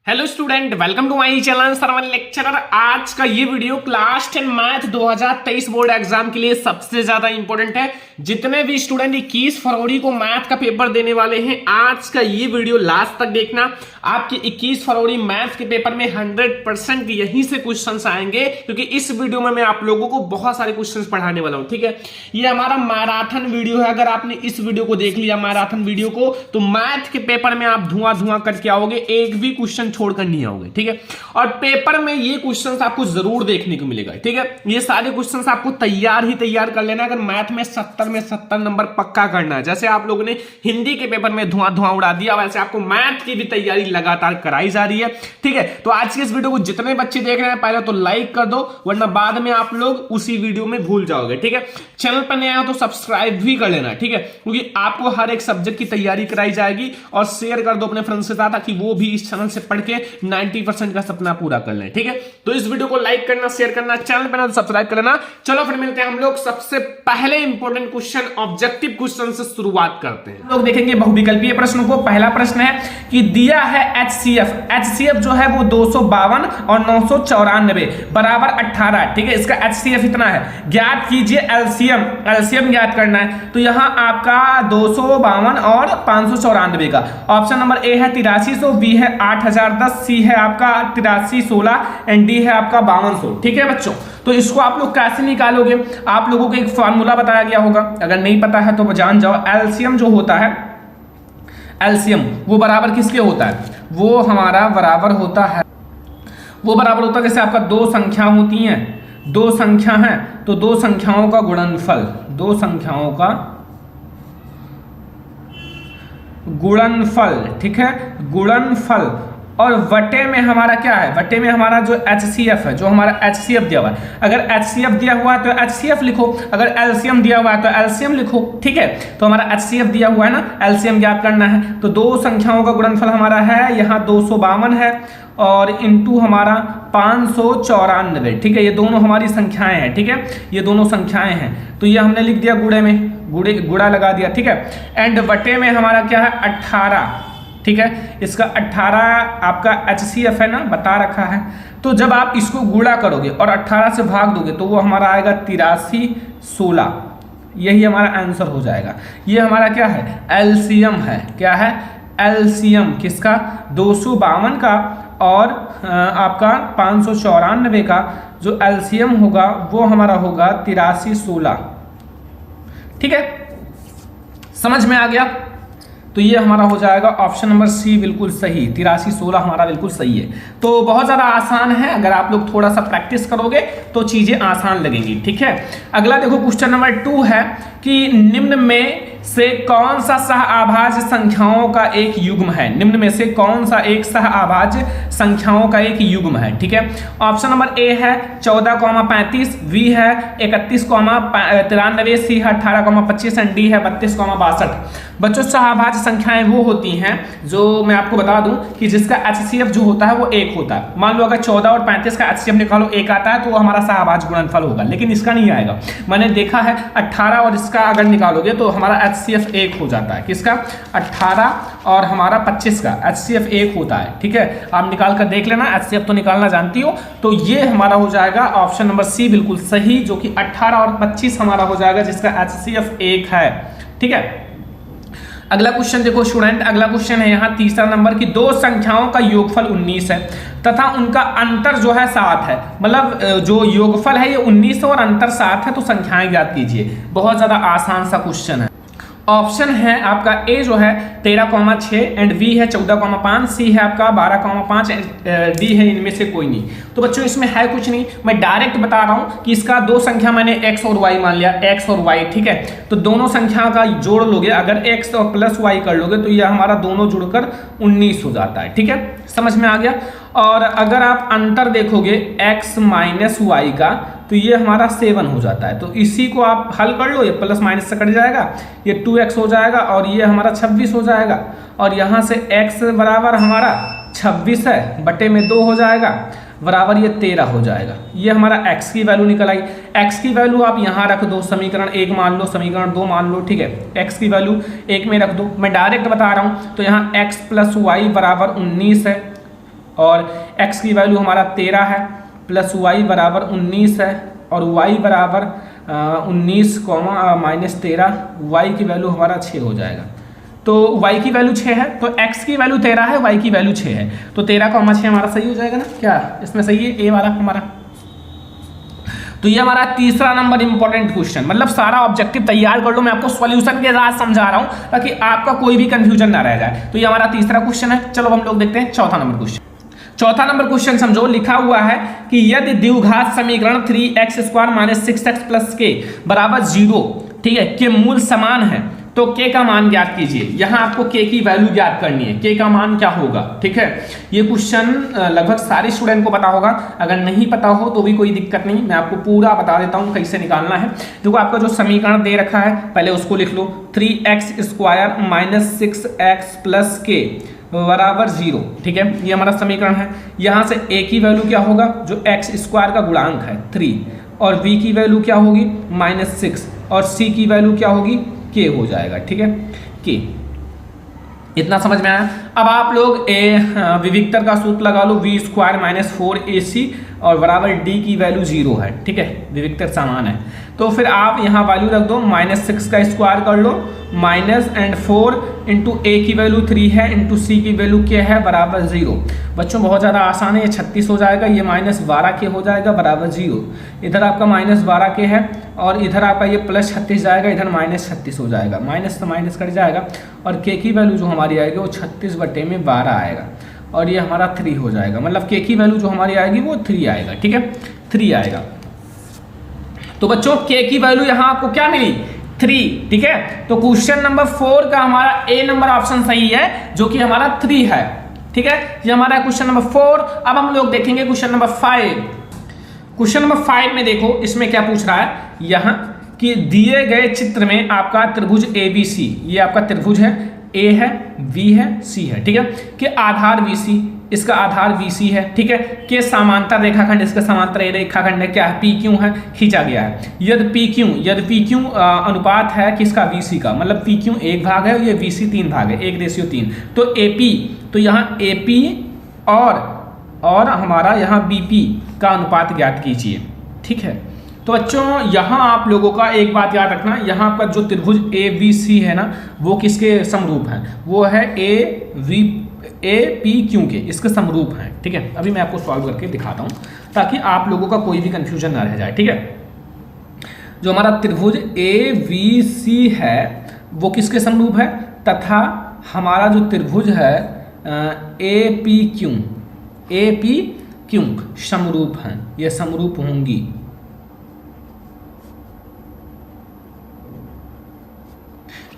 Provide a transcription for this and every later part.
Hello student, welcome to my channel Sarwan lecturer. आज का ये video class 10 math 2023 board exam के लिए सबसे ज्यादा इंपॉर्टेंट है। जितने भी स्टूडेंट 21 फरवरी को मैथ का पेपर देने वाले हैं, आज का ये वीडियो लास्ट तक देखना। आपके 21 फरवरी मैथ के पेपर में 100% यहीं से क्वेश्चंस आएंगे, क्योंकि इस वीडियो में मैं आप लोगों को बहुत सारे क्वेश्चंस पढ़ाने वाला हूं। ठीक है, ये हमारा मैराथन वीडियो है। अगर आपने इस वीडियो को देख लिया, मैराथन वीडियो को, तो मैथ के पेपर में आप धुआं करके आओगे, एक भी क्वेश्चन छोड़कर नहीं आओगे। ठीक है, और पेपर में ये क्वेश्चंस आपको जरूर देखने को मिलेगा। ठीक है, ये सारे क्वेश्चंस आपको तैयार कर लेना। अगर मैथ में 70 में 70 नंबर पक्का करना है, जैसे आप लोगों ने हिंदी के पेपर में धुआं उड़ा दिया, वैसे आपको मैथ की भी तैयारी लगातार कराई जा रही है। ठीक है, तो आज की इस वीडियो को जितने बच्चे देख रहे हैं, पहले तो लाइक कर दो, वरना बाद में आप लोग उसी वीडियो में भूल जाओगे। ठीक है, चैनल पर नया हो तो सब्सक्राइब भी कर लेना। ठीक है, क्योंकि आपको हर एक सब्जेक्ट की तैयारी कराई जाएगी। और शेयर कर दो अपने फ्रेंड्स के साथ, ताकि वो भी इस चैनल से पढ़ के 90% का सपना पूरा कर लें। ठीक है, तो इस वीडियो को लाइक करना, शेयर करना, चैनल पर ना तो सब्सक्राइब कर लेना। चलो फिर मिलते हैं हम लोग सबसे पहले इंपॉर्टेंट क्वेश्चन, ऑब्जेक्टिव क्वेश्चन से शुरुआत करते हैं। लोग देखेंगे बहुविकल्पीय प्रश्न को। पहला प्रश्न है कि दिया है HCF जो है वो 252 और 994 बराबर 18। ठीक है, इसका HCF इतना है। ज्ञात कीजिए एलसीएम ज्ञात करना है। तो यहां आपका 252 और 594 का ऑप्शन नंबर ए है 8300, बी है 8010, सी है आपका 8316 एंड डी है आपका 5200। ठीक है बच्चों, तो इसको आप लोग कैसे निकालोगे? आप लोगों को एक फार्मूला बताया गया होगा, अगर नहीं पता है तो वो जान जाओ। एलसीएम जो होता है, एलसीएम वो बराबर किसके होता है? वो हमारा बराबर होता है, जैसे आपका दो संख्या होती हैं, दो संख्या है तो दो संख्याओं का गुणनफल, दो संख्याओं का गुणनफल। ठीक है, गुणनफल। और वटे में हमारा क्या है? वटे में हमारा जो HCF है, जो हमारा HCF दिया हुआ है। अगर HCF दिया हुआ है तो HCF लिखो, अगर LCM दिया हुआ है तो LCM लिखो। ठीक है, तो हमारा HCF दिया हुआ है ना, LCM ज्ञात करना है। तो दो संख्याओं का गुणनफल हमारा है, यहाँ 252 है और इंटू हमारा 594। ठीक है, ये दोनों हमारी संख्याएं हैं। ठीक है, ये दोनों संख्याएं हैं, तो ये हमने लिख दिया गुणे में, गुड़ा लगा दिया। ठीक है, एंड वटे में हमारा क्या है? 18। ठीक है, इसका 18 आपका HCF है ना, बता रखा है। तो जब आप इसको गुणा करोगे और 18 से भाग दोगे तो वो हमारा आएगा 8316। यही हमारा आंसर हो जाएगा। ये हमारा क्या है? एलसीएम है। क्या है? एलसीएम किसका? 252 का और आपका 594 का जो एलसीएम होगा वो हमारा होगा 8316। ठीक है, समझ में आ गया? तो ये हमारा हो जाएगा ऑप्शन नंबर सी बिल्कुल सही, 8316 हमारा बिल्कुल सही है। तो बहुत ज़्यादा आसान है, अगर आप लोग थोड़ा सा प्रैक्टिस करोगे तो चीज़ें आसान लगेंगी। ठीक है, अगला देखो, क्वेश्चन नंबर 2 है कि निम्न में से कौन सा सहअभाज्य संख्याओं का एक युग्म है? निम्न में से कौन सा एक सहअभाज्य संख्याओं का एक युग्म है? ठीक है, ऑप्शन नंबर ए है 14,35, बी है 31,93, सी है 18,25 एंड डी है 32,62। बच्चों, सहअभाज्य संख्याएं वो होती हैं जो मैं आपको बता दूं कि जिसका HCF जो होता है वो 1 होता है। मान लो अगर 14 और 35 का HCF निकालो 1 आता है तो वो हमारा सहअभाज्य गुणनफल होगा, लेकिन इसका नहीं आएगा। मैंने देखा है 18 और इसका अगर निकालोगे तो हमारा HCF 1 हो जाता है। किसका? 18 और हमारा 25 का HCF 1 होता है। ठीक है, आप निकाल कर देख लेना, HCF तो निकालना जानती हो। तो ये हमारा हो जाएगा ऑप्शन नंबर सी बिल्कुल सही, जो कि 18 और 25 हमारा हो जाएगा, जिसका HCF 1 है। ठीक है, अगला क्वेश्चन देखो स्टूडेंट, अगला क्वेश्चन है यहाँ तीसरा नंबर की दो संख्याओं का योगफल 19 है तथा उनका अंतर जो है 7 है। मतलब जो योगफल है ये 19 और अंतर 7 है, तो संख्याएं ज्ञात कीजिए। बहुत ज्यादा आसान सा क्वेश्चन है। ऑप्शन है आपका ए जो है 13,6 एंड बी है 14,5, सी है आपका 12,5, डी है इनमें से कोई नहीं। तो बच्चों इसमें है कुछ नहीं, मैं डायरेक्ट बता रहा हूं कि इसका दो संख्या मैंने x और y मान लिया, x और y। ठीक है, तो दोनों संख्या का जोड़ लोगे, अगर x और प्लस y कर लोगे तो यह हमारा दोनों जुड़कर 19 हो जाता है। ठीक है, समझ में आ गया? और अगर आप अंतर देखोगे x माइनस वाई का, तो ये हमारा 7 हो जाता है। तो इसी को आप हल कर लो, ये प्लस माइनस से कट जाएगा, ये 2x हो जाएगा और ये हमारा 26 हो जाएगा। और यहाँ से x बराबर हमारा 26 है, बटे में 2 हो जाएगा, बराबर ये 13 हो जाएगा। ये हमारा x की वैल्यू निकल आई। x की वैल्यू आप यहाँ रख दो, समीकरण 1 मान लो, समीकरण 2 मान लो। ठीक है, x की वैल्यू 1 में रख दो, मैं डायरेक्ट बता रहा हूँ। तो यहाँ x प्लस वाई बराबर 19 है। और x की वैल्यू हमारा 13 है प्लस y बराबर 19 है और y बराबर 19 माइनस 13, y की वैल्यू हमारा 6 हो जाएगा। तो y की वैल्यू 6 है तो x की वैल्यू 13 है, y की वैल्यू 6 है, तो 13 का 6 हमारा सही हो जाएगा ना, क्या इसमें सही है ए वाला हमारा। तो ये हमारा तीसरा नंबर इंपॉर्टेंट क्वेश्चन, मतलब सारा ऑब्जेक्टिव तैयार कर लो, मैं आपको सॉल्यूशन के साथ समझा रहा हूं ताकि आपका कोई भी कंफ्यूजन ना रह जाए। तो ये हमारा तीसरा क्वेश्चन है। चलो हम लोग देखते हैं चौथा नंबर क्वेश्चन। चौथा नंबर क्वेश्चन समझो, लिखा हुआ है कि यदि द्विघात समीकरण 3x² माइनस 6x प्लस के बराबर 0, ठीक है, के मूल समान है तो k का मान ज्ञात कीजिए। यहां आपको k की वैल्यू ज्ञात करनी है, k का मान क्या होगा, ठीक है। ये क्वेश्चन लगभग सारे स्टूडेंट को पता होगा, अगर नहीं पता हो तो भी कोई दिक्कत नहीं, मैं आपको पूरा बता देता हूं कैसे निकालना है। देखो आपका जो समीकरण दे रखा है पहले उसको लिख लो, 3x² माइनस 6x प्लस के बराबर 0, ठीक है, ये हमारा समीकरण है। यहां से a की वैल्यू क्या होगा, जो x² का गुणांक है 3, और b की वैल्यू क्या होगी -6, और c की वैल्यू क्या होगी k हो जाएगा, ठीक है, k। इतना समझ में आया। अब आप लोग विविक्तर का सूत्र लगा लो, v² माइनस 4ac और बराबर d की वैल्यू 0 है, ठीक है, विविक्तर समान है। तो फिर आप यहाँ वैल्यू रख दो, -6 का स्क्वायर कर लो, माइनस एंड 4 इंटू a की वैल्यू 3 है इंटू c की वैल्यू क्या है बराबर 0। बच्चों बहुत ज़्यादा आसान है, ये 36 हो जाएगा, ये -12 के हो जाएगा बराबर 0। इधर आपका -12 के है और इधर आपका ये +36 जाएगा, इधर -36 हो जाएगा, माइनस तो माइनस कट जाएगा, और k की वैल्यू जो हमारी आएगी वो 36/12 आएगा, और ये हमारा 3 हो जाएगा, मतलब k की वैल्यू जो हमारी आएगी वो 3 आएगा, ठीक है, 3 आएगा। तो बच्चों k की वैल्यू यहाँ आपको क्या मिली, 3, ठीक है। तो क्वेश्चन नंबर 4 का हमारा ए नंबर ऑप्शन सही है, जो कि हमारा 3 है, ठीक है, ये हमारा क्वेश्चन नंबर 4। अब हम लोग देखेंगे क्वेश्चन नंबर 5। क्वेश्चन नंबर 5 में देखो इसमें क्या पूछ रहा है, यहाँ कि दिए गए चित्र में आपका त्रिभुज ABC, ये आपका त्रिभुज है, A है, B है, C है, ठीक है, कि आधार BC, इसका आधार BC है, ठीक है, के समांतर रेखाखंड, इसका समांतर रेखाखंड है, क्या है, PQ है, खींचा गया है। यदि PQ अनुपात है किसका, BC का, मतलब PQ 1 भाग है, ये BC 3 भाग है, 1:3, तो AP, तो यहाँ AP और हमारा यहाँ BP का अनुपात ज्ञात कीजिए, ठीक है। तो बच्चों यहाँ आप लोगों का एक बात याद रखना, यहाँ आपका जो त्रिभुज ABC है ना, वो किसके समरूप है, वो है APQ के, इसके समरूप हैं, ठीक है। अभी मैं आपको सॉल्व करके दिखाता हूँ ताकि आप लोगों का कोई भी कंफ्यूजन ना रह जाए, ठीक है। जो हमारा त्रिभुज ABC है वो किसके समरूप है, तथा हमारा जो त्रिभुज है APQ समरूप हैं, ये समरूप होंगी,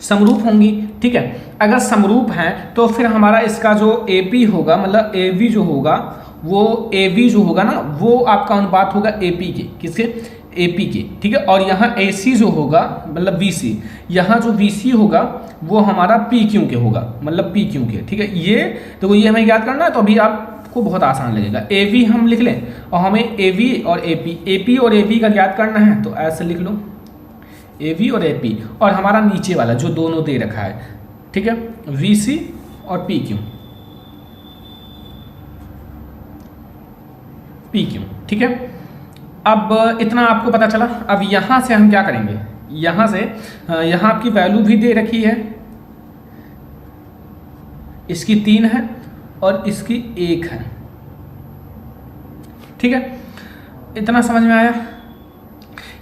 समरूप होंगी, ठीक है। अगर समरूप हैं तो फिर हमारा इसका जो AP होगा, मतलब AB जो होगा, वो AB जो होगा ना, वो आपका अनुपात होगा AP के, किसके, AP के, ठीक है। और यहाँ AC जो होगा मतलब BC, यहाँ जो BC होगा वो हमारा PQ के होगा, मतलब PQ के, ठीक है। ये देखो ये हमें याद करना है, तो अभी आपको बहुत आसान लगेगा। AB हम लिख लें और हमें AB और AP और AB का याद करना है, तो ऐसे लिख लो, AB और AP, और हमारा नीचे वाला जो दोनों दे रखा है, ठीक है, VC और PQ, ठीक है। अब इतना आपको पता चला। अब यहाँ से हम क्या करेंगे, यहाँ से यहाँ आपकी वैल्यू भी दे रखी है, इसकी 3 है और इसकी 1 है, ठीक है, इतना समझ में आया।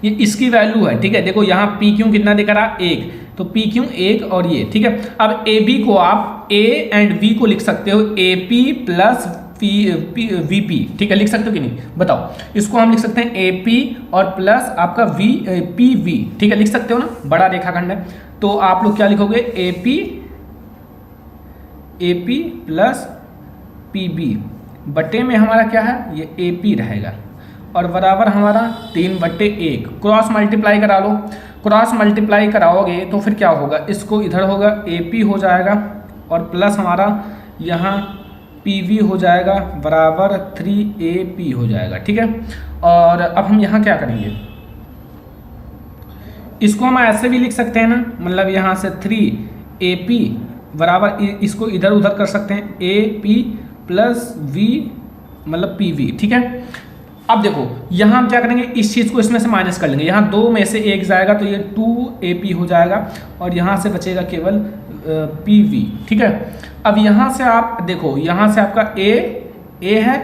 ये इसकी वैल्यू है, ठीक है। देखो यहाँ PQ कितना दिख रहा, 1, तो PQ 1 और ये, ठीक है। अब AB को आप A एंड B को लिख सकते हो AP प्लस VP, ठीक है, लिख सकते हो कि नहीं बताओ। इसको हम लिख सकते हैं AP और प्लस आपका PV, ठीक है, लिख सकते हो ना, बड़ा रेखाखंड है। तो आप लोग क्या लिखोगे, AP प्लस PB, बटे में हमारा क्या है, ये AP रहेगा, और बराबर हमारा 3/1, क्रॉस मल्टीप्लाई करा लो। क्रॉस मल्टीप्लाई कराओगे तो फिर क्या होगा, इसको इधर होगा AP हो जाएगा और प्लस हमारा यहाँ PV हो जाएगा, बराबर 3AP हो जाएगा, ठीक है। और अब हम यहाँ क्या करेंगे, इसको हम ऐसे भी लिख सकते हैं ना, मतलब यहाँ से 3AP बराबर, इसको इधर उधर कर सकते हैं, AP प्लस वी मतलब पी वी, ठीक है। अब देखो यहाँ हम क्या करेंगे, इस चीज़ को इसमें से माइनस कर लेंगे, यहाँ 2 में से 1 जाएगा तो ये 2AP हो जाएगा और यहाँ से बचेगा केवल PV, ठीक है। अब यहाँ से आप देखो, यहाँ से आपका A है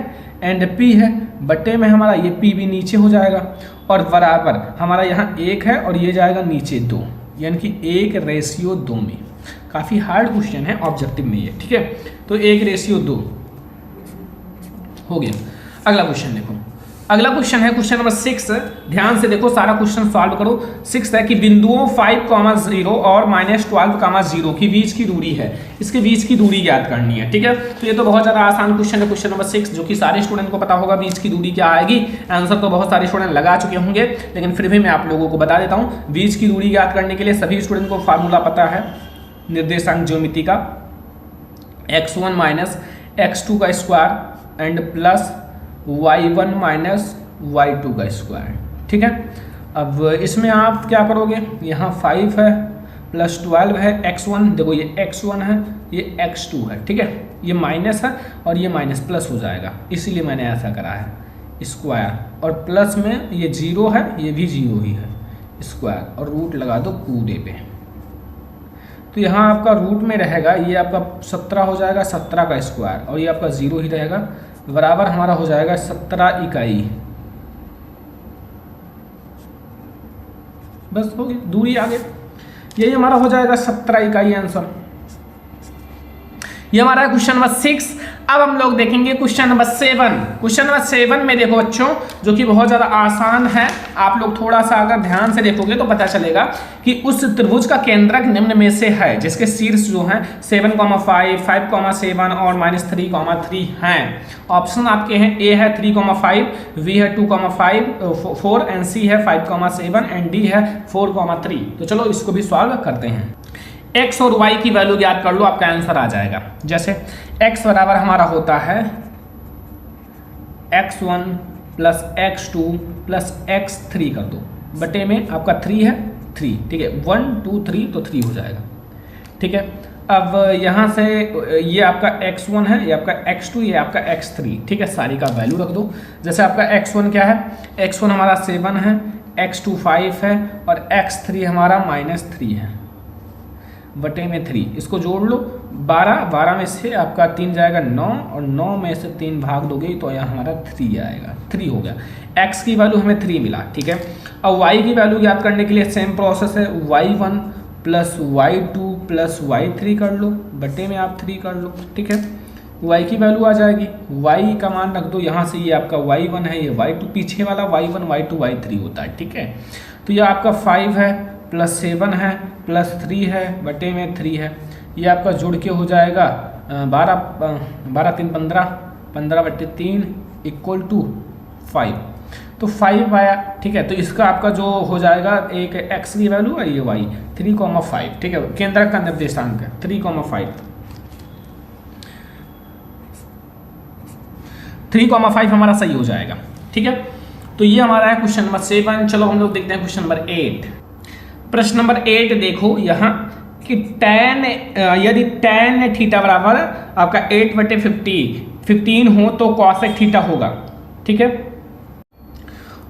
एंड P है, बटे में हमारा ये PV नीचे हो जाएगा और बराबर हमारा यहाँ 1 है और ये जाएगा नीचे 2, यानी कि 1:2 में। काफ़ी हार्ड क्वेश्चन है, ऑब्जेक्टिव में ये, ठीक है। तो 1:2 हो गया। अगला क्वेश्चन देखो, अगला क्वेश्चन है क्वेश्चन नंबर 6। ध्यान से देखो, सारा क्वेश्चन सॉल्व करो। 6 है कि बिंदुओं 5,0 और -12,0 की बीच की दूरी है, इसके बीच की दूरी ज्ञात करनी है, ठीक है। तो ये तो बहुत ज़्यादा आसान क्वेश्चन है, क्वेश्चन नंबर 6, जो कि सारे स्टूडेंट को पता होगा बीच की दूरी क्या आएगी। आंसर तो बहुत सारे स्टूडेंट लगा चुके होंगे, लेकिन फिर भी मैं आप लोगों को बता देता हूँ। बीच की दूरी ज्ञात करने के लिए सभी स्टूडेंट को फार्मूला पता है निर्देशांक ज्योमिति का, x1 माइनस x2 का square and plus y1 minus y2 का स्क्वायर, ठीक है। अब इसमें आप क्या करोगे, यहाँ 5 है प्लस 12 है, x1 देखो ये x1 है, ये x2 है, ठीक है। ये माइनस है और ये माइनस प्लस हो जाएगा, इसीलिए मैंने ऐसा करा है स्क्वायर, और प्लस में ये 0 है, ये भी 0 ही है स्क्वायर, और रूट लगा दो पूरे पे। तो यहाँ आपका रूट में रहेगा, ये आपका 17 हो जाएगा, 17 का स्क्वायर, और ये आपका 0 ही रहेगा, बराबर हमारा हो जाएगा 17 इकाई। बस हो गई, दूरी आगे, यही हमारा हो जाएगा 17 इकाई आंसर। ये हमारा क्वेश्चन नंबर 6। अब हम लोग देखेंगे क्वेश्चन नंबर 7। क्वेश्चन नंबर 7 में देखो बच्चों, जो कि बहुत ज़्यादा आसान है, आप लोग थोड़ा सा अगर ध्यान से देखोगे तो पता चलेगा कि उस त्रिभुज का केंद्रक निम्न में से है, जिसके शीर्ष जो हैं 7,5, 5,7 और -3,3 हैं। ऑप्शन आपके हैं, ए है 3,5, बी है 2,5, 4 एंड सी है 5,7 एंड डी है 4,3। तो चलो इसको भी सॉल्व करते हैं। x और y की वैल्यू ज्ञात कर लो, आपका आंसर आ जाएगा। जैसे x बराबर हमारा होता है x1 plus x2 plus x3 कर दो, बटे में आपका 3 है 3, ठीक है। 1 2 3 तो 3 हो जाएगा, ठीक है। अब यहाँ से ये आपका x1 है, ये आपका x2, ये आपका x3, ठीक है। सारी का वैल्यू रख दो। जैसे आपका x1 क्या है, x1 हमारा 7 है, x2 5 है और x3 हमारा -3 है, बटे में 3। इसको जोड़ लो, 12 में से आपका 3 जाएगा 9, और 9 में से 3 भाग दोगे तो यहाँ हमारा 3 आएगा, 3 हो गया। x की वैल्यू हमें 3 मिला, ठीक है। अब y की वैल्यू याद करने के लिए सेम प्रोसेस है, y1 plus y2 plus y3 कर लो, बटे में आप 3 कर लो, ठीक है। y की वैल्यू आ जाएगी, y का मान रख दो, यहाँ से ये आपका y1 है, ये y2, पीछे वाला y1 y2 y3 होता है, ठीक है। तो ये आपका 5 है प्लस 7 है प्लस 3 है, बटे में 3 है। ये आपका जोड़ के हो जाएगा 12 3 15, 15 बटे 3 इक्वल टू 5। तो 5 आया, ठीक है। तो इसका आपका जो हो जाएगा, एक x की वैल्यू है, ये y 3,5, ठीक है। केंद्रक का निर्देशांक है 3,5, 3,5 हमारा सही हो जाएगा, ठीक है। तो ये हमारा है क्वेश्चन नंबर 7। चलो हम लोग देखते हैं क्वेश्चन नंबर 8। प्रश्न नंबर 8 देखो यहाँ कि यदि tan थीटा बराबर आपका 8/50 हो तो cosec थीटा होगा, ठीक है।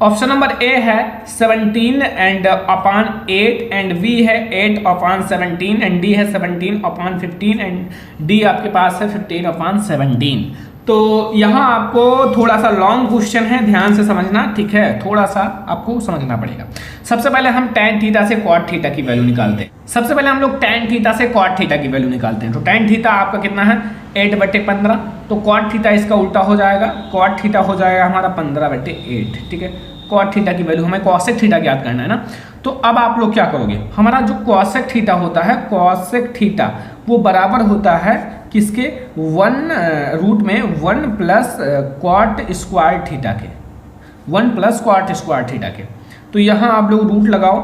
ऑप्शन नंबर ए है 17 एंड अपॉन 8 एंड बी है 8 अपॉन 17 एंड डी है 17 अपॉन 15 एंड डी आपके पास है 15 अपॉन 17। तो यहाँ आपको थोड़ा सा लॉन्ग क्वेश्चन है, ध्यान से समझना, ठीक है। थोड़ा सा आपको समझना पड़ेगा। सबसे पहले हम tan थीटा से cot थीटा की वैल्यू निकालते हैं। सबसे पहले हम लोग tan थीटा से cot थीटा की वैल्यू निकालते हैं। तो tan थीटा आपका कितना है 8/15, तो cot थीटा इसका उल्टा हो जाएगा, cot थीटा हो जाएगा हमारा 15/8, ठीक है। cot थीटा की वैल्यू, हमें cosec थीटा ज्ञात करना है ना। तो अब आप लोग क्या करोगे, हमारा जो cosec थीटा होता है, cosec थीटा वो बराबर होता है किसके, 1 रूट में 1 प्लस cot स्क्वायर थीटा के, 1 प्लस cot स्क्वायर थीटा के। तो यहाँ आप लोग रूट लगाओ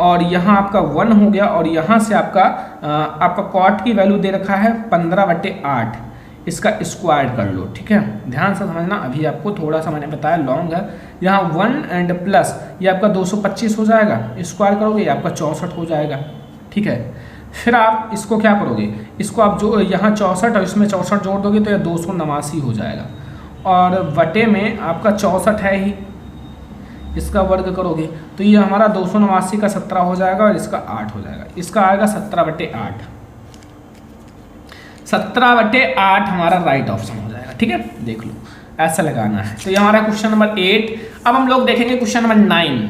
और यहाँ आपका 1 हो गया, और यहाँ से आपका cot की वैल्यू दे रखा है 15/8, इसका स्क्वायर कर लो, ठीक है। ध्यान से समझना, अभी आपको थोड़ा सा मैंने बताया लॉन्ग है। यहाँ 1 एंड प्लस ये आपका 225 हो जाएगा, स्क्वायर करोगे ये आपका 64 हो जाएगा, ठीक है। फिर आप इसको क्या करोगे, इसको आप जो यहाँ 64 और इसमें 64 जोड़ दोगे तो यह 289 हो जाएगा, और बटे में आपका 64 है ही, इसका वर्ग करोगे तो ये हमारा 289 का 17 हो जाएगा और इसका 8 हो जाएगा। इसका आएगा 17/8, 17/8 हमारा राइट ऑप्शन हो जाएगा। ठीक है, देख लो ऐसा लगाना है। तो ये हमारा क्वेश्चन नंबर 8। अब हम लोग देखेंगे क्वेश्चन नंबर 9।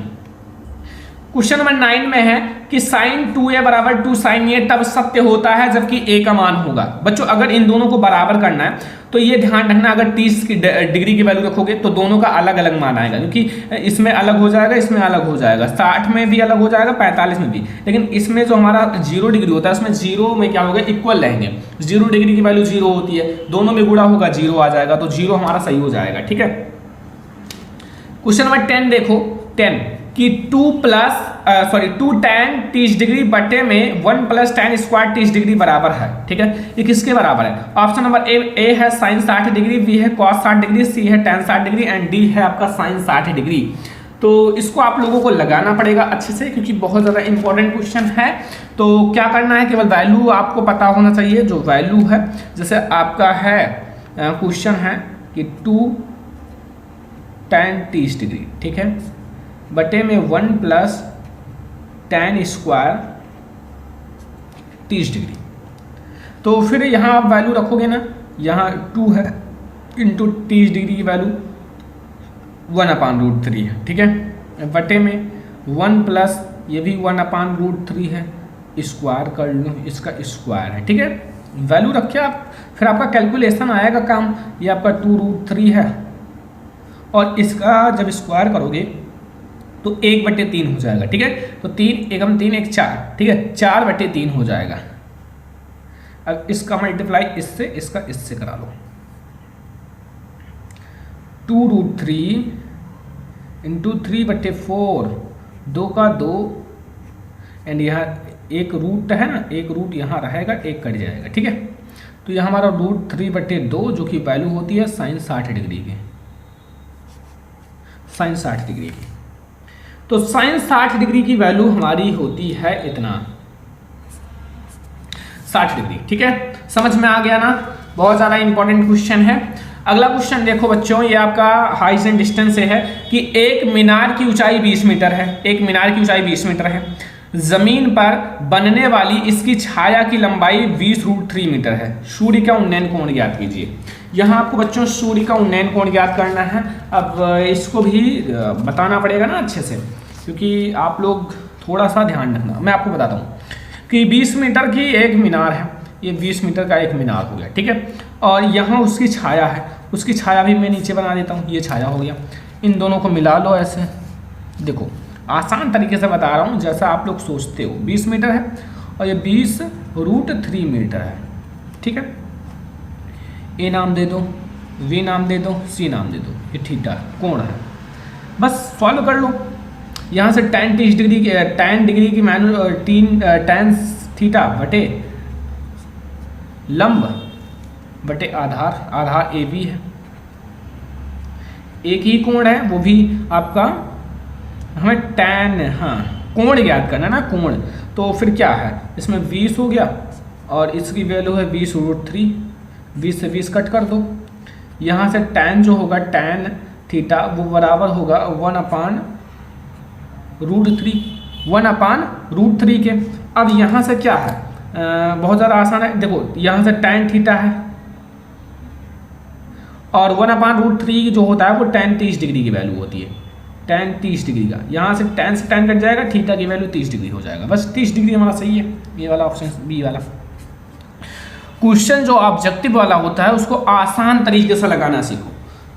क्वेश्चन नंबर 9 में है कि sin 2a बराबर 2 sin a तब सत्य होता है जबकि a का मान होगा। बच्चों अगर इन दोनों को बराबर करना है तो ये ध्यान रखना, अगर 30 की डिग्री की वैल्यू रखोगे तो दोनों का अलग अलग मान आएगा, क्योंकि इसमें अलग हो जाएगा, इसमें अलग हो जाएगा, 60 में भी अलग हो जाएगा, 45 में भी। लेकिन इसमें जो हमारा 0 डिग्री होता है उसमें 0 में क्या होगा, इक्वल रहेंगे। 0 डिग्री की वैल्यू 0 होती है, दोनों में गुणा होगा 0 आ जाएगा, तो 0 हमारा सही हो जाएगा। ठीक है, क्वेश्चन नंबर 10 देखो, 10 कि 2 tan 30 डिग्री बटे में 1 + tan स्क्वायर 30 डिग्री बराबर है। ठीक है, ये किसके बराबर है? ऑप्शन नंबर ए है sin 60 डिग्री, बी है cos 60 डिग्री, सी है tan 60 डिग्री एंड डी है आपका sin 60 डिग्री। तो इसको आप लोगों को लगाना पड़ेगा अच्छे से, क्योंकि बहुत ज़्यादा इंपॉर्टेंट क्वेश्चन है। तो क्या करना है, केवल वैल्यू आपको पता होना चाहिए, जो वैल्यू है। जैसे आपका है क्वेश्चन है कि 2 tan 30 डिग्री, ठीक है, बटे में 1 + tan स्क्वायर 30 डिग्री। तो फिर यहाँ आप वैल्यू रखोगे ना, यहाँ 2 है इंटू 30 डिग्री की वैल्यू 1/√3 है। ठीक है, बटे में 1 प्लस ये भी 1/√3 है, स्क्वायर कर लो, इसका स्क्वायर है। ठीक है, वैल्यू रखे आप, फिर आपका कैलकुलेशन आएगा काम। ये आपका 2√3 है और इसका जब स्क्वायर करोगे तो 1/3 हो जाएगा। ठीक है, तो 3 एकम 3 1 4, ठीक है, 4/3 हो जाएगा। अब इसका मल्टीप्लाई इससे, इसका इससे करा लो, 2√3 इंटू 3/4, 2 का 2 एंड यहाँ एक रूट है ना, एक रूट यहाँ रहेगा, एक कट जाएगा। ठीक है, तो यहाँ हमारा √3/2 जो कि वैल्यू होती है sin 60 डिग्री की, sin 60 डिग्री की। तो sin 60 डिग्री की वैल्यू हमारी होती है इतना, 60 डिग्री। ठीक है, समझ में आ गया ना, बहुत ज़्यादा इंपॉर्टेंट क्वेश्चन है। अगला क्वेश्चन देखो बच्चों, ये आपका हाइट एंड डिस्टेंस से है कि एक मीनार की ऊंचाई 20 मीटर है, एक मीनार की ऊंचाई 20 मीटर है, जमीन पर बनने वाली इसकी छाया की लंबाई 20√3 मीटर है, सूर्य का उन्नयन कोण ज्ञात कीजिए। यहाँ आपको बच्चों सूर्य का उन्नयन कोण ज्ञात करना है। अब इसको भी बताना पड़ेगा ना अच्छे से, क्योंकि आप लोग थोड़ा सा ध्यान रखना। मैं आपको बताता हूँ कि 20 मीटर की एक मीनार है, ये 20 मीटर का एक मीनार हो गया। ठीक है, और यहाँ उसकी छाया है, उसकी छाया भी मैं नीचे बना देता हूँ, ये छाया हो गया। इन दोनों को मिला लो ऐसे, देखो आसान तरीके से बता रहा हूँ जैसा आप लोग सोचते हो। 20 मीटर है और ये 20√3 मीटर है। ठीक है, ए नाम दे दो, वी नाम दे दो, सी नाम दे दो, ये थीटा कोण है। बस सॉल्व कर लो। यहाँ से tan 30 डिग्री की, tan डिग्री की tan थीटा बटे लंब बटे आधार, आधार ए बी है, एक ही कोण है, वो भी आपका हमें tan, हाँ कोण ज्ञात करना ना, कोण। तो फिर क्या है, इसमें 20 हो गया और इसकी वैल्यू है 20√3, 20 से 20 कट कर दो। यहाँ से tan जो होगा, tan थीटा वो बराबर होगा 1/√3 के। अब यहाँ से क्या है, बहुत ज़्यादा आसान है। देखो यहाँ से tan थीटा है और 1/√3 जो होता है वो tan 30 डिग्री की वैल्यू होती है, tan 30 डिग्री का। यहाँ से tan कट जाएगा, थीटा की वैल्यू 30 डिग्री हो जाएगा। बस 30 डिग्री हमारा सही है, ये वाला ऑप्शन बी वाला। क्वेश्चन जो ऑब्जेक्टिव वाला होता है उसको आसान तरीके से लगाना सीखो।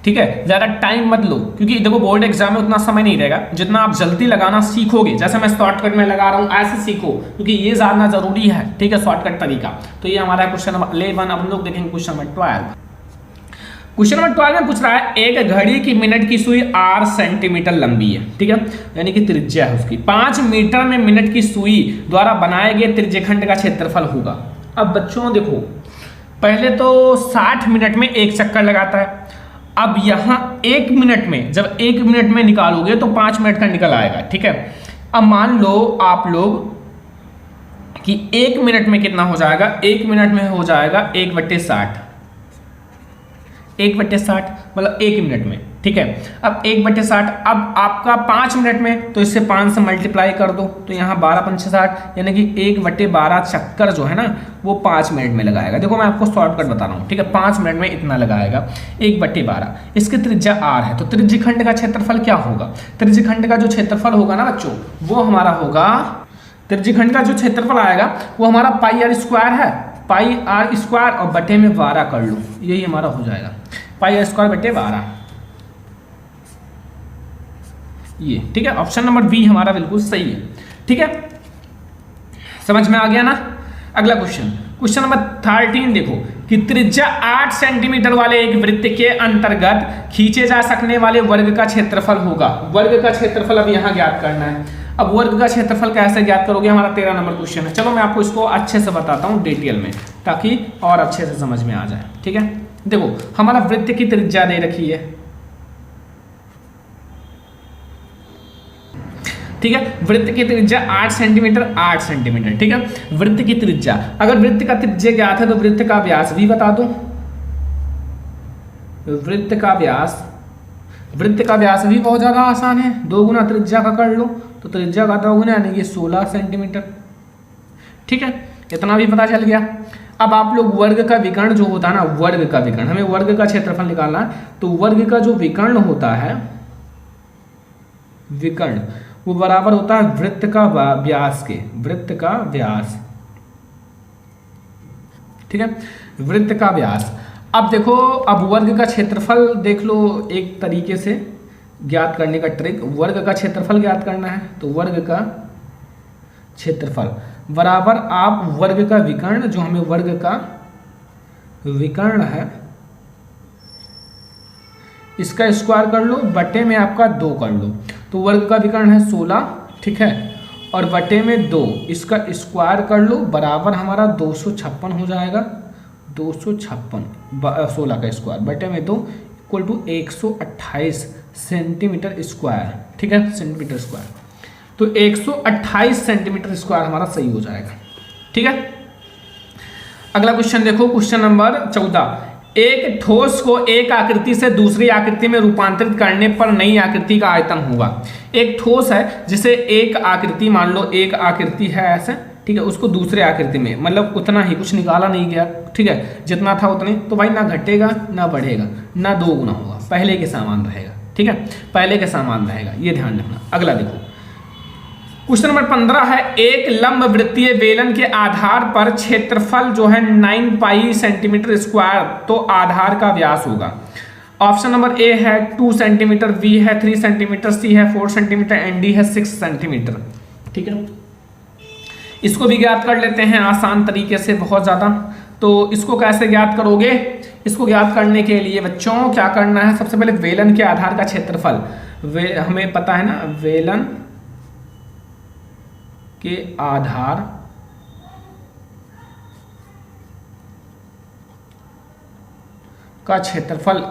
ठीक है, ज़्यादा टाइम मत लो, क्योंकि देखो बोर्ड एग्जाम में उतना समय नहीं रहेगा। जितना आप जल्दी लगाना सीखोगे, जैसे मैं शॉर्टकट में लगा रहा हूँ ऐसे सीखो, क्योंकि ये जानना जरूरी है। ठीक है, शॉर्टकट तरीका। तो ये हमारा क्वेश्चन नंबर 11। अब हम लोग देखेंगे क्वेश्चन नंबर 12। क्वेश्चन नंबर 12 में पूछ रहा है एक घड़ी की मिनट की सुई 8 सेंटीमीटर लंबी है। ठीक है, यानी कि त्रिज्या है उसकी। 5 मीटर में मिनट की सुई द्वारा बनाए गए त्रिज्यखंड का क्षेत्रफल होगा। अब बच्चों देखो, पहले तो 60 मिनट में एक चक्कर लगाता है। अब यहाँ 1 मिनट में, जब 1 मिनट में निकालोगे तो 5 मिनट का निकल आएगा। ठीक है, अब मान लो आप लोग कि 1 मिनट में कितना हो जाएगा, 1 मिनट में हो जाएगा 1/60, 1/60 मतलब 1 मिनट में, ठीक है। अब 1/60, अब आपका 5 मिनट में, तो इससे 5 से मल्टीप्लाई कर दो, तो यहाँ 12×5 = 60, यानी कि 1/12 चक्कर जो है ना वो 5 मिनट में लगाएगा। देखो मैं आपको शॉर्टकट बता रहा हूँ, ठीक है, 5 मिनट में इतना लगाएगा 1/12। इसकी त्रिज्या r है, तो त्रिज्यखंड का क्षेत्रफल क्या होगा, त्रिज्यखंड का जो क्षेत्रफल होगा ना बच्चों वो हमारा होगा, त्रिज्यखंड का जो क्षेत्रफल आएगा वो हमारा πr² है, πr² और बटे में 12 कर लो, यही हमारा हो जाएगा πr² बटे 12, ये ठीक है। ऑप्शन नंबर बी हमारा बिल्कुल सही है, ठीक है, समझ में आ गया ना। अगला क्वेश्चन, क्वेश्चन नंबर 13 देखो कि त्रिज्या 8 सेंटीमीटर वाले एक वृत्त के अंतर्गत खींचे जा सकने वाले वर्ग का क्षेत्रफल होगा। वर्ग का क्षेत्रफल अब यहाँ ज्ञात करना है। अब वर्ग का क्षेत्रफल कैसे ज्ञात करोगे, हमारा 13 नंबर क्वेश्चन है। चलो मैं आपको इसको अच्छे से बताता हूँ डिटेल में, ताकि और अच्छे से समझ में आ जाए, ठीक है। देखो हमारा वृत्त की त्रिज्या दे रखी है, ठीक है, वृत्त की त्रिज्या 8 सेंटीमीटर, 8 सेंटीमीटर, ठीक है। वृत्त की त्रिज्या, अगर वृत्त का त्रिज्या ज्ञात है तो वृत्त का व्यास भी बता दो। वृत्त का व्यास, वृत्त का व्यास भी बहुत ज्यादा आसान है, 2 गुना त्रिज्या का कर लो, तो त्रिज्या का 2 गुना यानी कि 16 सेंटीमीटर, ठीक है, इतना भी पता चल गया। अब आप लोग वर्ग का विकर्ण जो होता है ना, वर्ग का विकर्ण, हमें वर्ग का क्षेत्रफल निकालना है, तो वर्ग का जो विकर्ण होता है, विकर्ण वो बराबर होता है वृत्त का व्यास के, वृत्त का व्यास, ठीक है, वृत्त का व्यास। अब देखो, अब वर्ग का क्षेत्रफल देख लो एक तरीके से ज्ञात करने का ट्रिक, वर्ग का क्षेत्रफल ज्ञात करना है तो वर्ग का क्षेत्रफल बराबर आप वर्ग का विकर्ण, जो हमें वर्ग का विकर्ण है इसका स्क्वायर कर लो, बटे में आपका 2 कर लो, तो वर्ग का विकर्ण है 16, ठीक है, और बटे में 2 इसका स्क्वायर कर लो, बराबर हमारा 256 हो जाएगा, 256, 16 का स्क्वायर बटे में 2 इक्वल टू 128 सेंटीमीटर स्क्वायर, ठीक है, सेंटीमीटर स्क्वायर, तो 128 सेंटीमीटर स्क्वायर हमारा सही हो जाएगा, ठीक है। अगला क्वेश्चन देखो, क्वेश्चन नंबर 14, एक ठोस को एक आकृति से दूसरी आकृति में रूपांतरित करने पर नई आकृति का आयतन होगा। एक ठोस है जिसे एक आकृति, मान लो एक आकृति है ऐसे, ठीक है, उसको दूसरे आकृति में, मतलब उतना ही, कुछ निकाला नहीं गया, ठीक है, जितना था उतने, तो भाई ना घटेगा ना बढ़ेगा ना 2 गुना होगा, पहले के समान रहेगा, ठीक है, पहले के समान रहेगा, ये ध्यान रखना। अगला देखो, क्वेश्चन नंबर 15 है, एक लंब वृत्तीय बेलन के आधार पर क्षेत्रफल जो है 9 पाई सेंटीमीटर स्क्वायर, तो आधार का व्यास होगा। ऑप्शन नंबर ए है 2 सेंटीमीटर, बी है 3 सेंटीमीटर, सी है 4 सेंटीमीटर एंड डी है 6 सेंटीमीटर, ठीक है। इसको भी ज्ञात कर लेते हैं आसान तरीके से, बहुत ज़्यादा। तो इसको कैसे ज्ञात करोगे, इसको ज्ञात करने के लिए बच्चों क्या करना है, सबसे पहले बेलन के आधार का क्षेत्रफल, हमें पता है ना, बेलन के आधार का क्षेत्रफल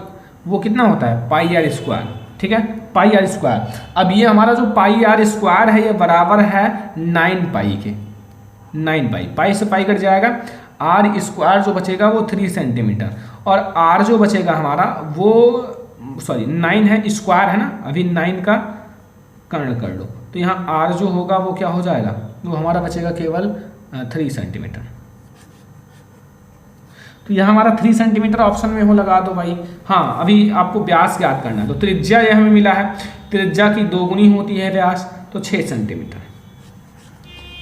वो कितना होता है, πr², ठीक है, πr²। अब ये हमारा जो πr² है ये बराबर है 9 पाई के, 9 पाई, पाई से पाई कट जाएगा, r² जो बचेगा वो 3 सेंटीमीटर, और r जो बचेगा हमारा वो, सॉरी 9 है, स्क्वायर है ना, अभी 9 का कर्ण कर लो, तो यहाँ r जो होगा वो क्या हो जाएगा, वो हमारा बचेगा केवल 3 सेंटीमीटर। तो यहाँ हमारा 3 सेंटीमीटर ऑप्शन में हो लगा दो भाई। हाँ, अभी आपको व्यास ज्ञात करना है, तो त्रिज्या यह हमें मिला है, त्रिज्या की 2 गुनी होती है व्यास, तो 6 सेंटीमीटर,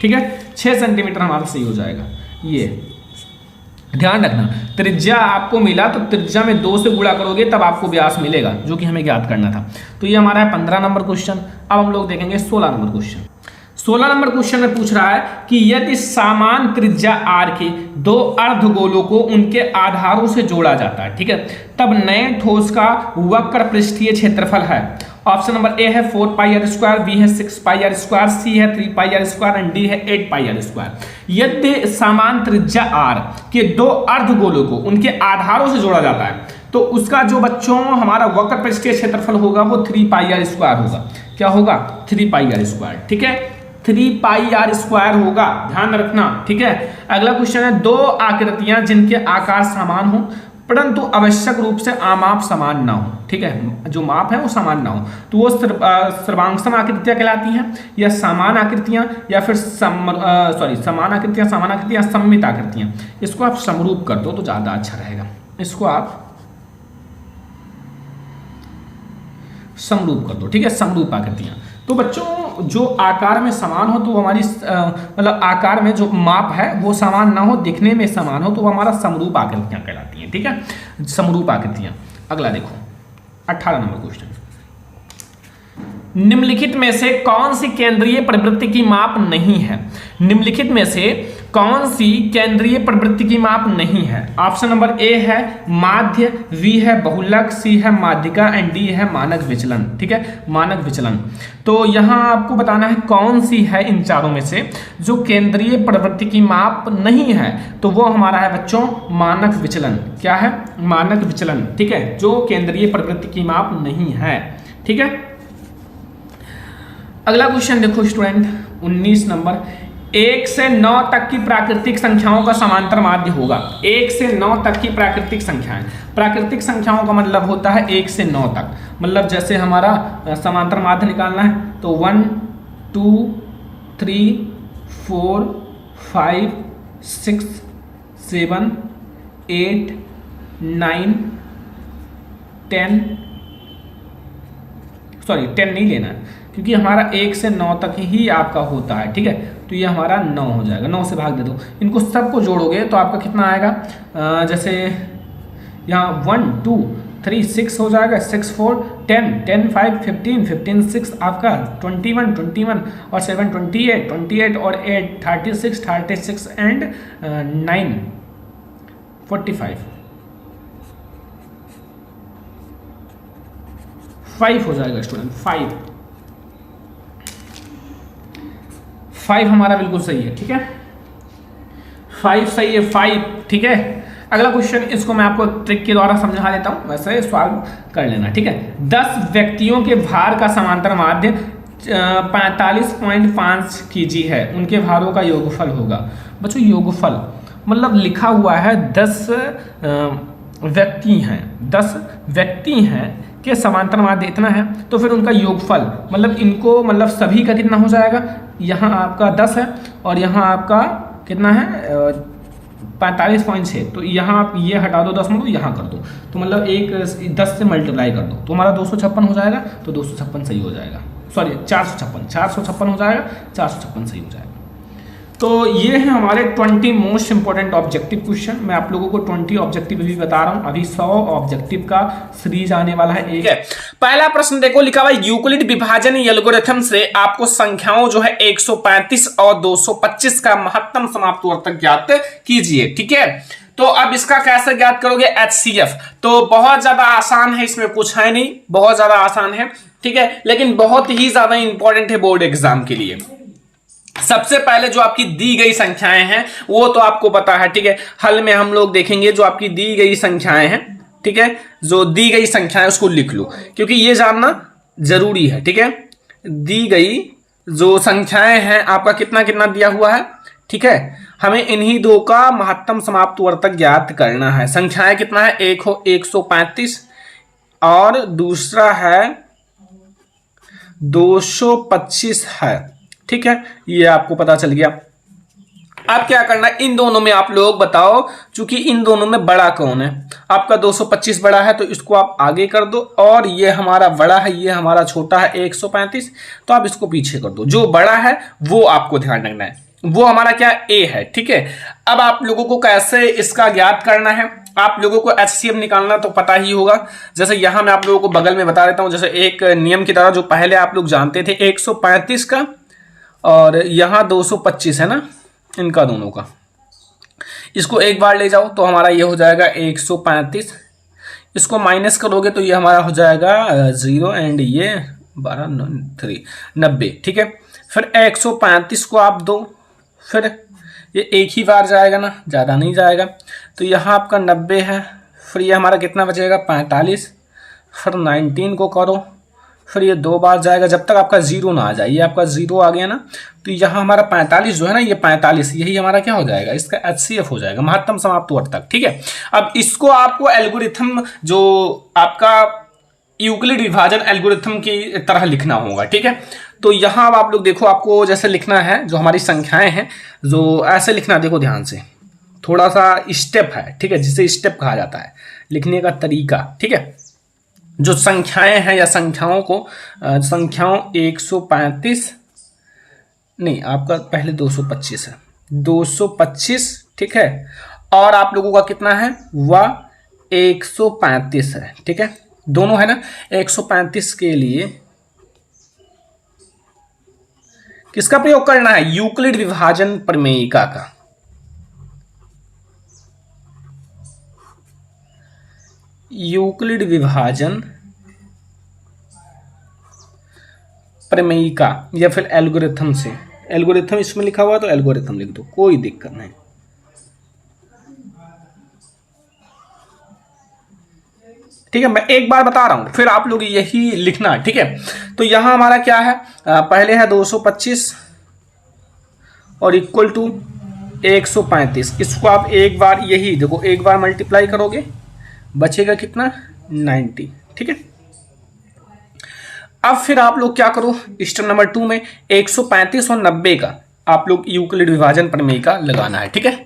ठीक है, 6 सेंटीमीटर हमारा सही हो जाएगा। ये ध्यान रखना, त्रिज्या आपको मिला तो त्रिज्या में 2 से गुणा करोगे तब आपको व्यास मिलेगा, जो कि हमें ज्ञात करना था। तो ये हमारा है 15 नंबर क्वेश्चन। अब हम लोग देखेंगे 16 नंबर क्वेश्चन। 16 नंबर क्वेश्चन में पूछ रहा है कि यदि समान त्रिज्या r के 2 अर्धगोलों को उनके आधारों से जोड़ा जाता है, ठीक है, तब नए ठोस का वक्र पृष्ठीय क्षेत्रफल है। ऑप्शन नंबर ए है 4 πr², बी है 6 πr², सी है 3 πr² एंड डी है 8 πr²। यदि समान त्रिज्या r के 2 अर्धगोलों को उनके आधारों से जोड़ा जाता है तो उसका जो बच्चों हमारा वक्र पृष्ठीय क्षेत्रफल होगा वो 3 πr² होगा। क्या होगा, 3 πr², ठीक है। 3 पाई आर स्क्वायर होगा, ध्यान रखना, ठीक है। अगला क्वेश्चन है, दो आकृतियां जिनके आकार समान हो परंतु आवश्यक रूप से आमाप समान ना हो, ठीक है, जो माप है वो समान ना हो, तो वो सर्वांगसम आकृतियां कहलाती हैं, या समान आकृतियां, या फिर समान आकृतियां सममित आकृतियां। इसको आप समरूप कर दो तो ज्यादा अच्छा रहेगा, इसको आप समरूप कर दो, ठीक है, समरूप आकृतियां। तो बच्चों जो आकार में समान हो तो वो हमारी मतलब आकार में जो माप है वो समान ना हो, दिखने में समान हो, तो वो हमारा समरूप आकृतियां कहलाती हैं, ठीक है, समरूप आकृतियां। अगला देखो 18 नंबर क्वेश्चन, निम्नलिखित में से कौन सी केंद्रीय प्रवृत्ति की माप नहीं है? निम्नलिखित में से कौन सी केंद्रीय प्रवृत्ति की माप नहीं है? ऑप्शन नंबर ए है माध्य, बी है बहुलक, सी है माध्यिका एंड डी है मानक विचलन, ठीक है, मानक विचलन। तो यहाँ आपको बताना है कौन सी है इन चारों में से जो केंद्रीय प्रवृत्ति की माप नहीं है, तो वो हमारा है बच्चों मानक विचलन। क्या है? मानक विचलन, ठीक है, जो केंद्रीय प्रवृत्ति की माप नहीं है, ठीक है। अगला क्वेश्चन देखो स्टूडेंट 19 नंबर, 1 से 9 तक की प्राकृतिक संख्याओं का समांतर माध्य होगा। 1 से 9 तक की प्राकृतिक संख्याएं, प्राकृतिक संख्याओं का मतलब होता है 1 से 9 तक, मतलब जैसे हमारा समांतर माध्य निकालना है तो 1 2 3 4 5 6 7 8 9 10 नहीं लेना है क्योंकि हमारा 1 से 9 तक ही आपका होता है, ठीक है, तो ये हमारा 9 हो जाएगा, 9 से भाग दे दो, इनको सबको जोड़ोगे तो आपका कितना आएगा, जैसे यहाँ 1 2 3 6 हो जाएगा, 6 4 10 10 5 15 15 6 आपका 21 21 और 7 28 28 और 8 36 36 एंड 9 45 5 हो जाएगा स्टूडेंट, 5 हमारा बिल्कुल सही है, ठीक है, 5 सही है, 5, ठीक है। अगला क्वेश्चन, इसको मैं आपको ट्रिक के द्वारा समझा देता हूं, वैसे सॉल्व कर लेना, ठीक है। 10 व्यक्तियों के भार का समांतर माध्य 45.5 kg है, उनके भारों का योगफल होगा। बच्चों योगफल मतलब लिखा हुआ है 10 व्यक्ति हैं के समांतर माध्य इतना है, तो फिर उनका योगफल मतलब इनको मतलब सभी का कितना हो जाएगा, यहाँ आपका 10 है और यहाँ आपका कितना है 45.6, तो यहाँ आप ये हटा दो 10 में, तो यहाँ कर दो, तो मतलब 10 से मल्टीप्लाई कर दो तो हमारा 256 हो जाएगा, तो 256 सही हो जाएगा, सॉरी 456 हो जाएगा, 456 सही हो जाएगा। तो ये है हमारे 20 मोस्ट इंपॉर्टेंट ऑब्जेक्टिव क्वेश्चन। मैं आप लोगों को 20 ऑब्जेक्टिव भी बता रहा हूं, अभी 100 ऑब्जेक्टिव का सीरीज आने वाला है। एक है पहला प्रश्न देखो, लिखा हुआ यूक्लिड विभाजन एल्गोरिथम से आपको संख्याओं जो है 135 और 225 का महत्तम समाप्त वर्तक ज्ञात कीजिए, ठीक है। तो अब इसका कैसे ज्ञात करोगे, HCF, तो बहुत ज्यादा आसान है, इसमें कुछ है नहीं, बहुत ज्यादा आसान है, ठीक है, लेकिन बहुत ही ज्यादा इंपॉर्टेंट है बोर्ड एग्जाम के लिए। सबसे पहले जो आपकी दी गई संख्याएं हैं वो तो आपको पता है, ठीक है, हल में हम लोग देखेंगे जो आपकी दी गई संख्याएं हैं, ठीक है, जो दी गई संख्याएं उसको लिख लो क्योंकि ये जानना जरूरी है, ठीक है। दी गई जो संख्याएं हैं आपका कितना कितना दिया हुआ है, ठीक है, हमें इन्हीं दो का महत्तम समाप्त वर्तक ज्ञात करना है। संख्याएं कितना है, एक हो 135 और दूसरा है 225 है, ठीक है, ये आपको पता चल गया। अब क्या करना है, इन दोनों में आप लोग बताओ, चूंकि इन दोनों में बड़ा कौन है, आपका 225 बड़ा है तो इसको आप आगे कर दो, और ये हमारा बड़ा है, ये हमारा छोटा है 135, तो आप इसको पीछे कर दो। जो बड़ा है वो आपको ध्यान रखना है, वो हमारा क्या ए है, ठीक है। अब आप लोगों को कैसे इसका ज्ञात करना है, आप लोगों को HCF निकालना तो पता ही होगा। जैसे यहां मैं आप लोगों को बगल में बता देता हूं, जैसे एक नियम की तरह जो पहले आप लोग जानते थे 135 का और यहाँ 225 है ना, इनका दोनों का, इसको एक बार ले जाओ तो हमारा ये हो जाएगा 135, इसको माइनस करोगे तो ये हमारा हो जाएगा 0 एंड ये 12 3 90, ठीक है। फिर 135 को आप दो, फिर ये एक ही बार जाएगा ना, ज़्यादा नहीं जाएगा, तो यहाँ आपका 90 है, फिर ये हमारा कितना बचेगा 45, फिर 19 को करो फिर ये 2 बार जाएगा जब तक आपका 0 ना आ जाए। ये आपका 0 आ गया ना, तो यहाँ हमारा 45 जो है ना, ये 45 यही हमारा क्या हो जाएगा, इसका HCF हो जाएगा, महत्तम समाप्त वर्तक। ठीक है, अब इसको आपको एल्गोरिथम जो आपका यूक्लिड विभाजन एल्गोरिथम की तरह लिखना होगा। ठीक है, तो यहाँ अब आप लोग देखो, आपको जैसे लिखना है, जो हमारी संख्याएं हैं जो ऐसे लिखना, देखो ध्यान से, थोड़ा सा स्टेप है। ठीक है, जिसे स्टेप कहा जाता है लिखने का तरीका। ठीक है, जो संख्याएं हैं या संख्याओं को संख्याओं 135 नहीं, आपका पहले 225 है, 225। ठीक है, और आप लोगों का कितना है, वह 135 है। ठीक है, दोनों है ना। 135 के लिए किसका प्रयोग करना है, यूक्लिड विभाजन प्रमेयिका का। यूक्लिड विभाजन प्रमेयिका या फिर एल्गोरिथम से, एल्गोरिथम इसमें लिखा हुआ तो एल्गोरिथम लिख दो, कोई दिक्कत नहीं। ठीक है, मैं एक बार बता रहा हूं, फिर आप लोग यही लिखना। ठीक है, तो यहां हमारा क्या है, पहले है 225 और इक्वल टू 135। इसको आप एक बार यही देखो, एक बार मल्टीप्लाई करोगे बचेगा कितना, 90। ठीक है, अब फिर आप लोग क्या करो, स्टेप नंबर 2 में 135 और 90 का आप लोग यूक्लिड विभाजन प्रमेय का लगाना है। ठीक है,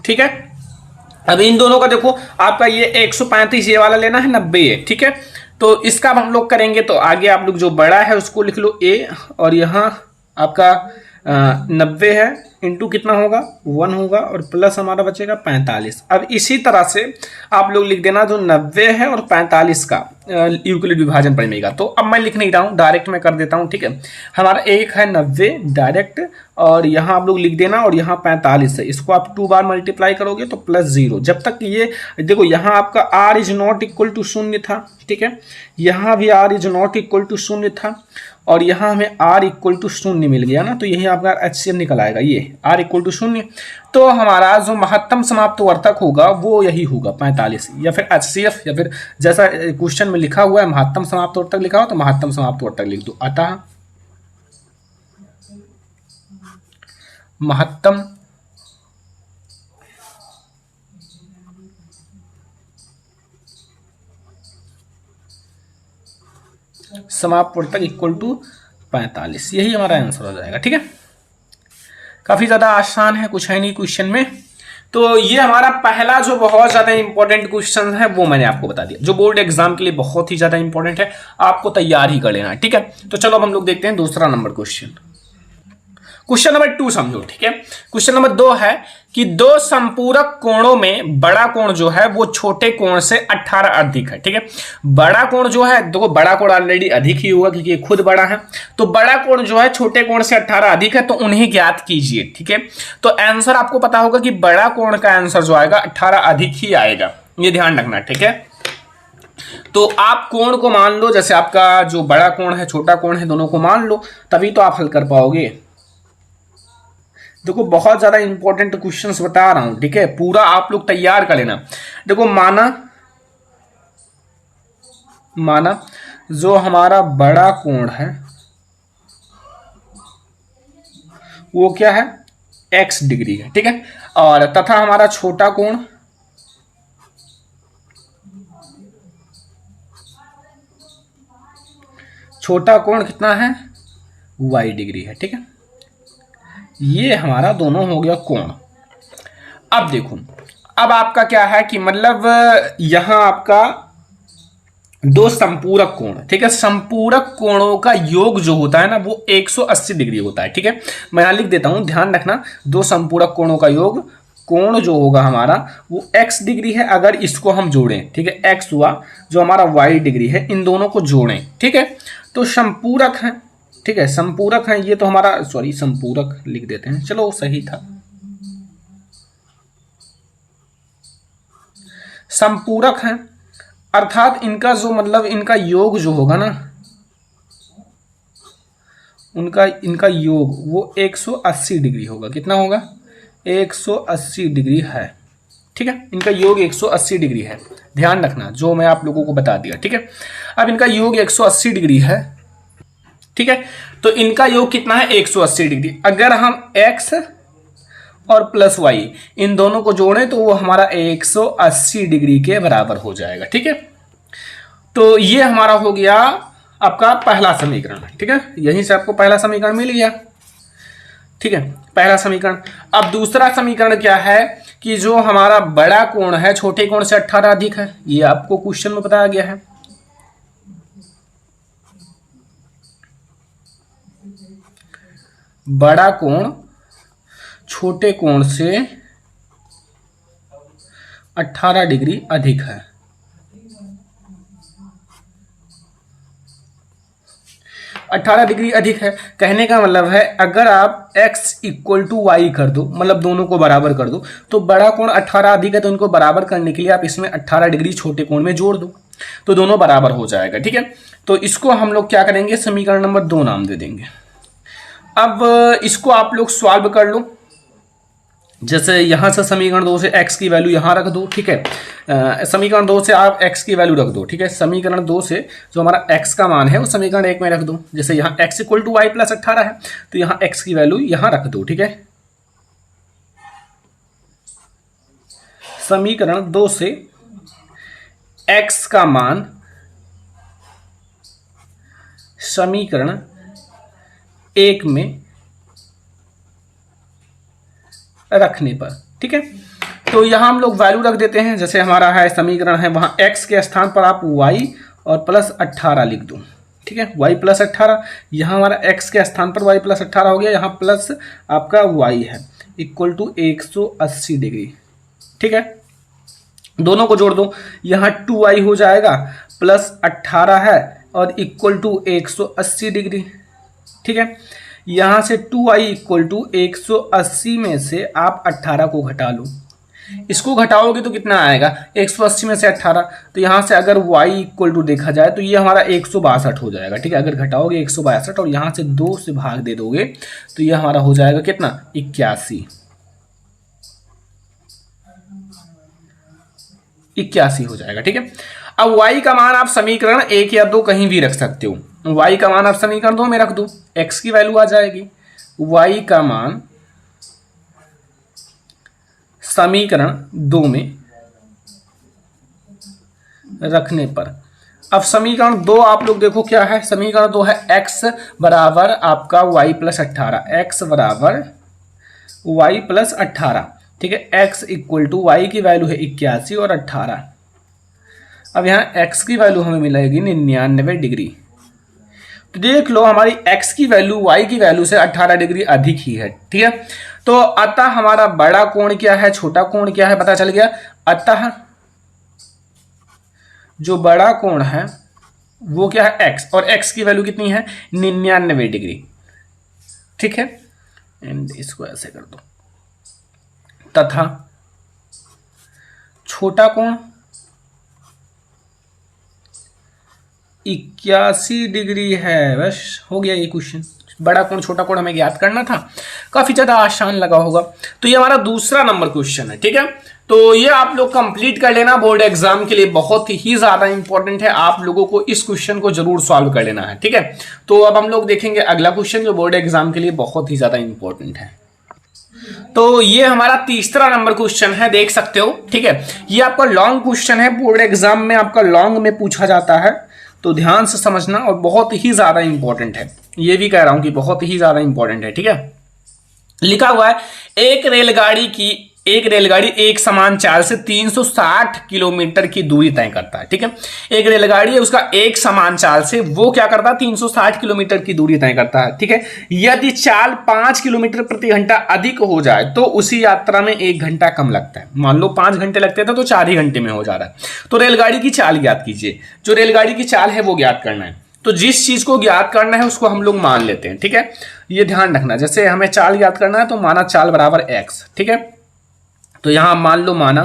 ठीक है, अब इन दोनों का देखो, आपका ये 135 ये वाला लेना है, 90 है। ठीक है, तो इसका अब हम लोग करेंगे, तो आगे आप लोग जो बड़ा है उसको लिख लो a, और यहाँ आपका 90 है, इंटू कितना होगा, 1 होगा, और प्लस हमारा बचेगा 45। अब इसी तरह से आप लोग लिख देना जो 90 है और 45 का यूक्लिड विभाजन प्रमेय का। तो अब मैं लिख नहीं रहा हूँ, डायरेक्ट मैं कर देता हूँ। ठीक है, हमारा एक है 90 डायरेक्ट, और यहाँ आप लोग लिख देना, और यहाँ 45 है, इसको आप 2 बार मल्टीप्लाई करोगे तो प्लस 0। जब तक ये देखो, यहाँ आपका r is not equal to 0 था। ठीक है, यहाँ भी r is not equal to 0 था, और यहाँ हमें r इक्वल टू 0 मिल गया ना, तो यही आपका HCF निकल आएगा, ये r इक्वल टू 0। तो हमारा जो महत्तम समाप्त वर्तक होगा वो यही होगा 45, या फिर HCF, या फिर जैसा क्वेश्चन में लिखा हुआ है महत्तम समाप्त वर्तक लिखा हो तो महत्तम समाप्त वर्तक लिख दो। अतः महत्तम समाप्त वर्तक इक्वल टू 45, यही हमारा आंसर हो जाएगा। ठीक है, काफी ज्यादा आसान है, कुछ है नहीं क्वेश्चन में। तो ये हमारा पहला जो बहुत ज्यादा इंपॉर्टेंट क्वेश्चन है वो मैंने आपको बता दिया, जो बोर्ड एग्जाम के लिए बहुत ही ज्यादा इंपॉर्टेंट है, आपको तैयार ही कर लेना है। ठीक है, तो चलो अब हम लोग देखते हैं दूसरा नंबर क्वेश्चन। क्वेश्चन नंबर 2 समझो। ठीक है, क्वेश्चन नंबर 2 है कि दो संपूरक कोणों में बड़ा कोण जो है वो छोटे कोण से 18 अधिक है। ठीक है, बड़ा कोण जो है, देखो बड़ा कोण ऑलरेडी अधिक ही होगा क्योंकि ये खुद बड़ा है, तो बड़ा कोण जो है छोटे कोण से 18 अधिक है, तो उन्हें ज्ञात कीजिए। ठीक है, तो आंसर आपको पता होगा कि बड़ा कोण का आंसर जो आएगा 18 अधिक ही आएगा, ये ध्यान रखना। ठीक है, तो आप कोण को मान लो, जैसे आपका जो बड़ा कोण है छोटा कोण है दोनों को मान लो, तभी तो आप हल कर पाओगे। देखो बहुत ज्यादा इंपॉर्टेंट क्वेश्चंस बता रहा हूं। ठीक है, पूरा आप लोग तैयार कर लेना। देखो माना जो हमारा बड़ा कोण है वो क्या है, x डिग्री है। ठीक है, और तथा हमारा छोटा कोण कितना है, y डिग्री है। ठीक है, ये हमारा दोनों हो गया कोण। अब देखो, अब आपका क्या है कि मतलब यहां आपका दो संपूरक कोण, ठीक है, संपूरक कोणों का योग जो होता है ना वो 180 डिग्री होता है। ठीक है, मैं यहां लिख देता हूं, ध्यान रखना, दो संपूरक कोणों का योग, कोण जो होगा हमारा वो x डिग्री है, अगर इसको हम जोड़ें। ठीक है, x हुआ, जो हमारा y डिग्री है, इन दोनों को जोड़ें। ठीक है, तो संपूरक है। ठीक है, संपूरक है, ये तो हमारा, सॉरी संपूरक लिख देते हैं, चलो सही था, संपूरक है, अर्थात इनका जो मतलब इनका योग जो होगा ना, इनका योग वो 180 डिग्री होगा। कितना होगा, 180 डिग्री है। ठीक है, इनका योग 180 डिग्री है। ध्यान रखना जो मैं आप लोगों को बता दिया, ठीक है। अब इनका योग 180 डिग्री है, ठीक है। तो इनका योग कितना है 180 डिग्री। अगर हम x और प्लस y इन दोनों को जोड़ें तो वो हमारा 180 डिग्री के बराबर हो जाएगा, ठीक है। तो ये हमारा हो गया आपका पहला समीकरण, ठीक है। यहीं से आपको पहला समीकरण मिल गया, ठीक है, पहला समीकरण। अब दूसरा समीकरण क्या है कि जो हमारा बड़ा कोण है छोटे कोण से 18 अधिक है, ये आपको क्वेश्चन में बताया गया है। बड़ा कोण छोटे कोण से 18 डिग्री अधिक है। अट्ठारह डिग्री अधिक है कहने का मतलब है अगर आप x इक्वल टू वाई कर दो, मतलब दोनों को बराबर कर दो, तो बड़ा कोण 18 अधिक है तो इनको बराबर करने के लिए आप इसमें 18 डिग्री छोटे कोण में जोड़ दो तो दोनों बराबर हो जाएगा, ठीक है। तो इसको हम लोग क्या करेंगे, समीकरण नंबर 2 नाम दे देंगे। अब इसको आप लोग सॉल्व कर लो। जैसे यहां से समीकरण 2 से x की वैल्यू यहां रख दो, ठीक है। समीकरण 2 से आप x की वैल्यू रख दो, ठीक है। समीकरण 2 से जो हमारा x का मान है वो समीकरण 1 में रख दो। जैसे यहाँ x equal to Y plus 18 है तो यहाँ x की वैल्यू यहां रख दो, ठीक है। समीकरण 2 से x का मान समीकरण 1 में रखने पर, ठीक है। तो यहां हम लोग वैल्यू रख देते हैं। जैसे हमारा है समीकरण है वहां x के स्थान पर आप y और प्लस 18 लिख दो, ठीक है। y प्लस 18, यहां हमारा x के स्थान पर y प्लस 18 हो गया, यहां प्लस आपका y है इक्वल टू 180 डिग्री, ठीक है। दोनों को जोड़ दो, यहां 2y हो जाएगा प्लस 18 है और इक्वल टू 180 डिग्री, ठीक है। यहां से 2y इक्वल टू 180 में से आप 18 को घटा लो। इसको घटाओगे तो कितना आएगा 180 में से 18, तो यहां से अगर y इक्वल टू देखा जाए तो ये हमारा 162 हो जाएगा, ठीक है। अगर घटाओगे 162 और यहां से 2 से भाग दे दोगे तो ये हमारा हो जाएगा कितना 81 हो जाएगा, ठीक है। अब y का मान आप समीकरण 1 या 2 कहीं भी रख सकते हो। y का मान आप समीकरण 2 में रख दो, x की वैल्यू आ जाएगी। y का मान समीकरण 2 में रखने पर, अब समीकरण 2 आप लोग देखो क्या है, समीकरण 2 है x बराबर आपका y प्लस 18, x बराबर y प्लस 18, ठीक है। x इक्वल टू वाई की वैल्यू है 81 और 18। अब यहाँ x की वैल्यू हमें मिलेगी 99 डिग्री। तो देख लो हमारी x की वैल्यू y की वैल्यू से 18 डिग्री अधिक ही है, ठीक है। तो अतः हमारा बड़ा कोण क्या है छोटा कोण क्या है पता चल गया। अतः जो बड़ा कोण है वो क्या है x, और x की वैल्यू कितनी है 99 डिग्री, ठीक है। एंड इसको ऐसे कर दो, तथा छोटा कोण 81 डिग्री है। बस हो गया ये क्वेश्चन। बड़ा कोण छोटा कोण हमें ज्ञात करना था, काफी ज्यादा आसान लगा होगा। तो ये हमारा दूसरा नंबर क्वेश्चन है, ठीक है। तो ये आप लोग कंप्लीट कर लेना, बोर्ड एग्जाम के लिए बहुत ही ज्यादा इंपॉर्टेंट है। आप लोगों को इस क्वेश्चन को जरूर सॉल्व कर लेना है, ठीक है। तो अब हम लोग देखेंगे अगला क्वेश्चन जो बोर्ड एग्जाम के लिए बहुत ही ज्यादा इंपॉर्टेंट है। तो ये हमारा तीसरा नंबर क्वेश्चन है, देख सकते हो, ठीक है। ये आपका लॉन्ग क्वेश्चन है, बोर्ड एग्जाम में आपका लॉन्ग में पूछा जाता है, तो ध्यान से समझना और बहुत ही ज्यादा इंपॉर्टेंट है। ये भी कह रहा हूं कि बहुत ही ज्यादा इंपॉर्टेंट है, ठीक है। लिखा हुआ है एक रेलगाड़ी एक समान चाल से 360 किलोमीटर की दूरी तय करता है, ठीक है। एक रेलगाड़ी है, उसका एक समान चाल से वो क्या करता है 360 किलोमीटर की दूरी तय करता है, ठीक है। यदि चाल 5 किलोमीटर प्रति घंटा अधिक हो जाए तो उसी यात्रा में 1 घंटा कम लगता है। मान लो 5 घंटे लगते थे तो 4 ही घंटे में हो जा रहा है। तो रेलगाड़ी की चाल ज्ञात कीजिए। जो रेलगाड़ी की चाल है वो ज्ञात करना है, तो जिस चीज को ज्ञात करना है उसको हम लोग मान लेते हैं, ठीक है। ये ध्यान रखना, जैसे हमें चाल ज्ञात करना है तो माना चाल बराबर x, ठीक है। तो यहां मान लो माना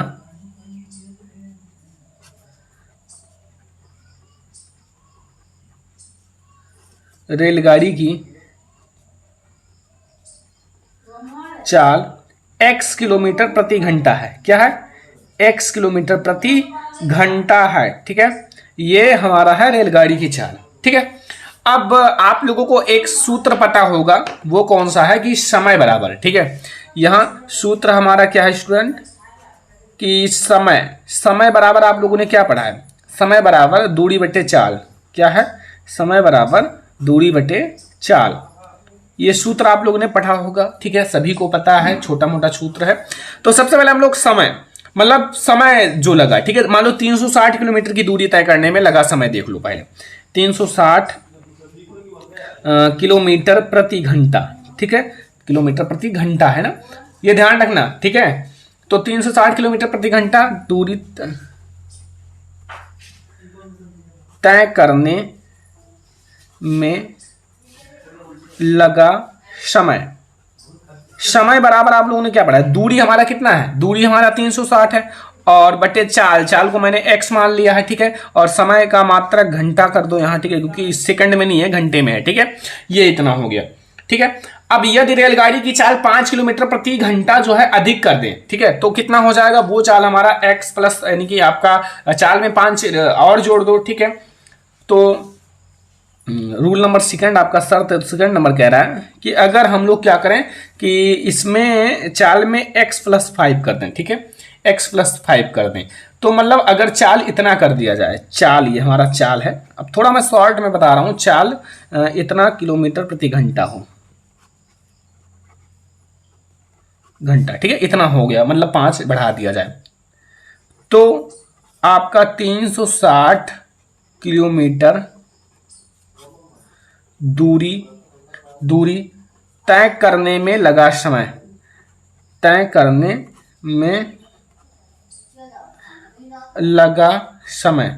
रेलगाड़ी की चाल x किलोमीटर प्रति घंटा है। क्या है x किलोमीटर प्रति घंटा है, ठीक है। ये हमारा है रेलगाड़ी की चाल, ठीक है। अब आप लोगों को एक सूत्र पता होगा, वो कौन सा है कि समय बराबर, ठीक है। यहाँ सूत्र हमारा क्या है स्टूडेंट कि समय बराबर आप लोगों ने क्या पढ़ा है, समय बराबर दूरी बटे चाल। क्या है, समय बराबर दूरी बटे चाल। ये सूत्र आप लोगों ने पढ़ा होगा, ठीक है, सभी को पता है, छोटा मोटा सूत्र है। तो सबसे पहले हम लोग समय जो लगा, ठीक है, मान लो 360 किलोमीटर की दूरी तय करने में लगा समय देख लो पहले। 360 किलोमीटर प्रति घंटा, ठीक है, किलोमीटर प्रति घंटा है ना, ये ध्यान रखना, ठीक है। तो 360 किलोमीटर प्रति घंटा दूरी तय करने में लगा समय बराबर आप लोगों ने क्या पढ़ा है, दूरी हमारा कितना है, दूरी हमारा 360 है और बटे चाल को मैंने x मान लिया है, ठीक है। और समय का मात्रक घंटा कर दो यहाँ, ठीक है, क्योंकि सेकंड में नहीं है, घंटे में है, ठीक है। ये इतना हो गया, ठीक है। अब यदि रेलगाड़ी की चाल 5 किलोमीटर प्रति घंटा जो है अधिक कर दें, ठीक है, तो कितना हो जाएगा, वो चाल हमारा x प्लस यानी कि आपका चाल में 5 और जोड़ दो, ठीक है। तो रूल नंबर सेकंड आपका सेकंड नंबर कह रहा है कि अगर हम लोग क्या करें कि इसमें चाल में x प्लस 5 कर दें, ठीक है, x प्लस 5 कर दें, तो मतलब अगर चाल इतना कर दिया जाए, चाल ये हमारा चाल है, अब थोड़ा मैं शॉर्ट में बता रहा हूं, चाल इतना किलोमीटर प्रति घंटा हो, घंटा, ठीक है, इतना हो गया, मतलब 5 बढ़ा दिया जाए, तो आपका 360 किलोमीटर दूरी तय करने में लगा समय, तय करने में लगा समय।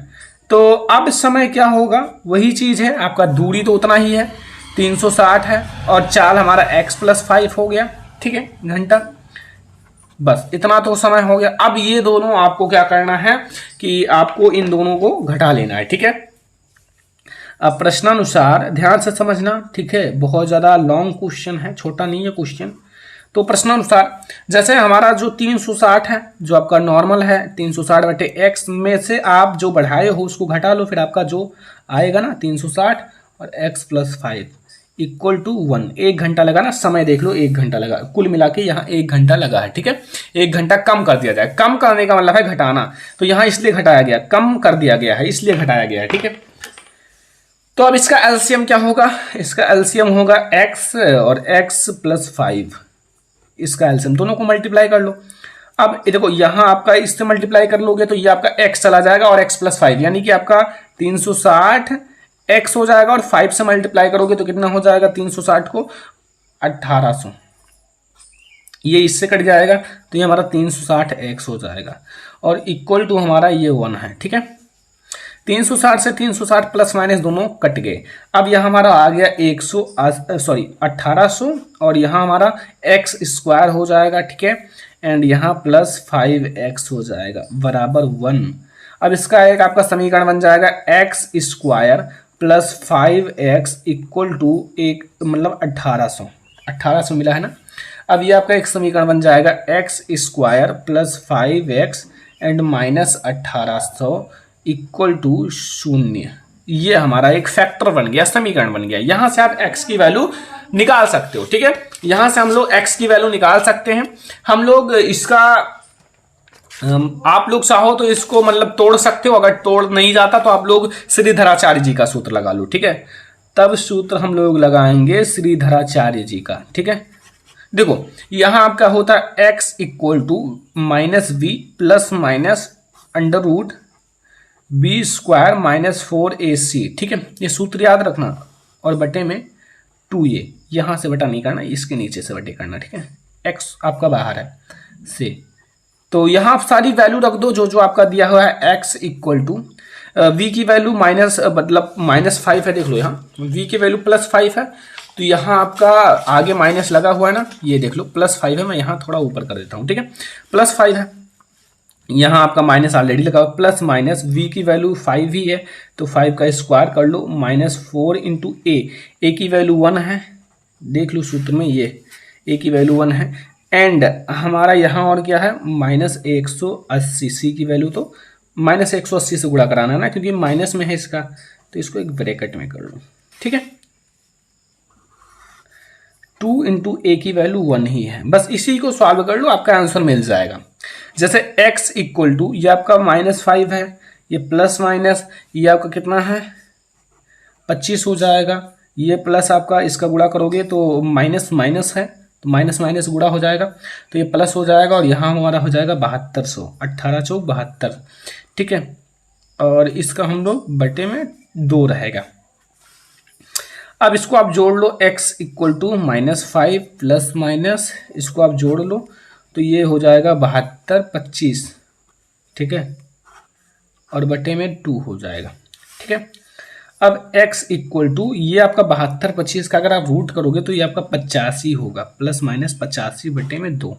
तो अब समय क्या होगा, वही चीज है, आपका दूरी तो उतना ही है 360 है और चाल हमारा x प्लस 5 हो गया, ठीक है, घंटा, बस इतना तो समय हो गया। अब ये दोनों आपको क्या करना है कि आपको इन दोनों को घटा लेना है, ठीक है। अब प्रश्नानुसार ध्यान से समझना, ठीक है, बहुत ज्यादा लॉन्ग क्वेश्चन है, छोटा नहीं है क्वेश्चन। तो प्रश्नानुसार जैसे हमारा जो 360 है, जो आपका नॉर्मल है 360 बटे x में से आप जो बढ़ाए हो उसको घटा लो, फिर आपका जो आएगा ना 360 और x प्लस 5 इक्वल टू 1। 1 घंटा लगा ना, समय देख लो 1 घंटा लगा, कुल मिला के यहाँ 1 घंटा लगा है, ठीक है। 1 घंटा कम कर दिया जाए, कम करने का मतलब है घटाना, तो यहाँ इसलिए घटाया गया, कम कर दिया गया है इसलिए घटाया गया है, ठीक है। तो अब इसका एलसीएम क्या होगा, इसका एलसीएम होगा x और x प्लस 5, इसका एलसीएम दोनों को मल्टीप्लाई कर लो। अब देखो यहाँ आपका इससे मल्टीप्लाई कर लोगे तो ये आपका x चला जाएगा और x प्लस 5 यानी कि आपका 360 x हो जाएगा और 5 से मल्टीप्लाई करोगे तो कितना हो जाएगा, 360 को 1800, ये इससे कट जाएगा तो ये हमारा 360 x हो जाएगा और इक्वल टू हमारा ये 1 है, ठीक है। 360 से 360 प्लस माइनस दोनों कट गए। अब यहाँ हमारा आ गया 1800 और यहाँ हमारा x स्क्वायर हो जाएगा, ठीक है, एंड यहाँ प्लस 5x हो जाएगा बराबर 1। अब इसका एक आपका समीकरण बन जाएगा x square plus 5x equal to एक मतलब 1800 मिला है ना। अब ये आपका एक समीकरण बन जाएगा x square plus 5x and minus 1800 equal to 0। ये हमारा एक फैक्टर बन गया, समीकरण बन गया। यहां से आप x की वैल्यू निकाल सकते हो, ठीक है, यहां से हम लोग x की वैल्यू निकाल सकते हैं। हम लोग इसका आप लोग चाहो तो इसको मतलब तोड़ सकते हो, अगर तोड़ नहीं जाता तो आप लोग श्रीधराचार्य जी का सूत्र लगा लो, ठीक है। तब सूत्र हम लोग लगाएंगे श्रीधराचार्य जी का, ठीक है। देखो यहां आपका होता है x equal to minus B plus minus under root B square minus 4ac, ठीक है, ये सूत्र याद रखना। और बटे में 2a, यहां से बटा नहीं करना, इसके नीचे से बटे करना, ठीक है। x आपका बाहर है से, तो यहां आप सारी वैल्यू रख दो जो जो आपका दिया हुआ है। x इक्वल टू v की वैल्यू माइनस मतलब -5 है, देख लो यहाँ v की वैल्यू +5 है, तो यहाँ आपका आगे माइनस लगा हुआ है ना, ये देख लो +5 है, मैं यहाँ थोड़ा ऊपर कर देता हूँ, ठीक है, +5 है। यहाँ आपका माइनस ऑलरेडी लगा, प्लस माइनस v की वैल्यू 5 ही है तो 5 का स्क्वायर कर लो, -4 इंटू a की वैल्यू 1 है, देख लो सूत्र में ये a की वैल्यू 1 है, एंड हमारा यहाँ और क्या है -180, c की वैल्यू तो माइनस 180 से गुणा कराना है ना, क्योंकि माइनस में है इसका, तो इसको एक ब्रैकेट में कर लो, ठीक है। 2 इंटू ए की वैल्यू 1 ही है, बस इसी को सॉल्व कर लो, आपका आंसर मिल जाएगा। जैसे x इक्वल टू, ये आपका -5 है, ये प्लस माइनस, ये आपका कितना है 25 हो जाएगा, ये प्लस आपका इसका गुणा करोगे तो माइनस माइनस है, तो माइनस माइनस गुणा हो जाएगा, तो ये प्लस हो जाएगा, और यहाँ हमारा हो जाएगा 7200, 18 चौक 72, ठीक है। और इसका हम लोग बटे में 2 रहेगा। अब इसको आप जोड़ लो, x equal to -5 plus minus, इसको आप जोड़ लो तो ये हो जाएगा 72 25, ठीक है, और बटे में 2 हो जाएगा, ठीक है। अब x इक्वल टू, ये आपका 72 25 का अगर आप रूट करोगे तो ये आपका 85 होगा, प्लस माइनस 85 बटे में 2।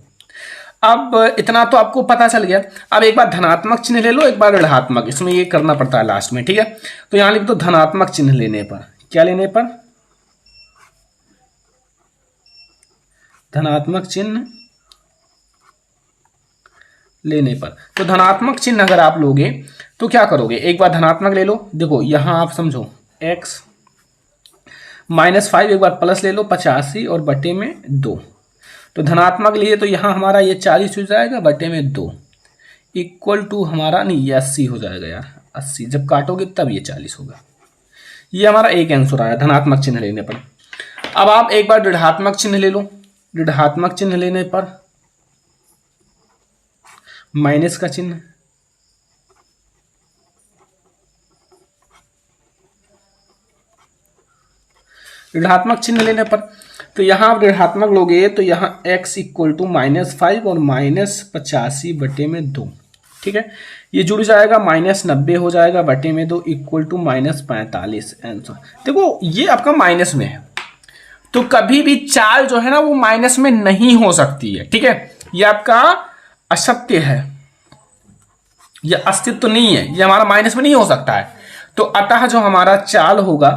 अब इतना तो आपको पता चल गया। अब एक बार धनात्मक चिन्ह ले लो, एक बार ऋणात्मक, इसमें ये करना पड़ता है लास्ट में, ठीक है। तो यहां लिख दो धनात्मक चिन्ह लेने पर, क्या लेने पर, धनात्मक चिन्ह लेने पर। तो धनात्मक चिन्ह अगर आप लोगे तो क्या करोगे, एक बार धनात्मक ले लो, देखो यहां आप समझो x -5, एक बार प्लस ले लो 85 और बटे में 2, तो धनात्मक लिए तो यहां हमारा ये 40 हो जाएगा बटे में 2, इक्वल टू हमारा, नहीं ये 80 हो जाएगा यार, 80 जब काटोगे तब ये 40 होगा। ये हमारा एक आंसर आया धनात्मक चिन्ह लेने पर। अब आप एक बार ऋणात्मक चिन्ह ले लो, ऋणात्मक चिन्ह लेने पर माइनस का चिन्ह, ऋणात्मक चिन्ह लेने पर, तो यहां आप ऋणात्मक लोगे तो यहां x इक्वल टू -5 और -85 बटे में 2, ठीक है। ये जुड़ जाएगा, -90 हो जाएगा बटे में 2 इक्वल टू -45 आंसर। देखो ये आपका माइनस में है, तो कभी भी चाल जो है ना वो माइनस में नहीं हो सकती है, ठीक है। ये आपका असत्य है, ये अस्तित्व नहीं है, ये हमारा माइनस में नहीं हो सकता है। तो अतः जो हमारा चाल होगा,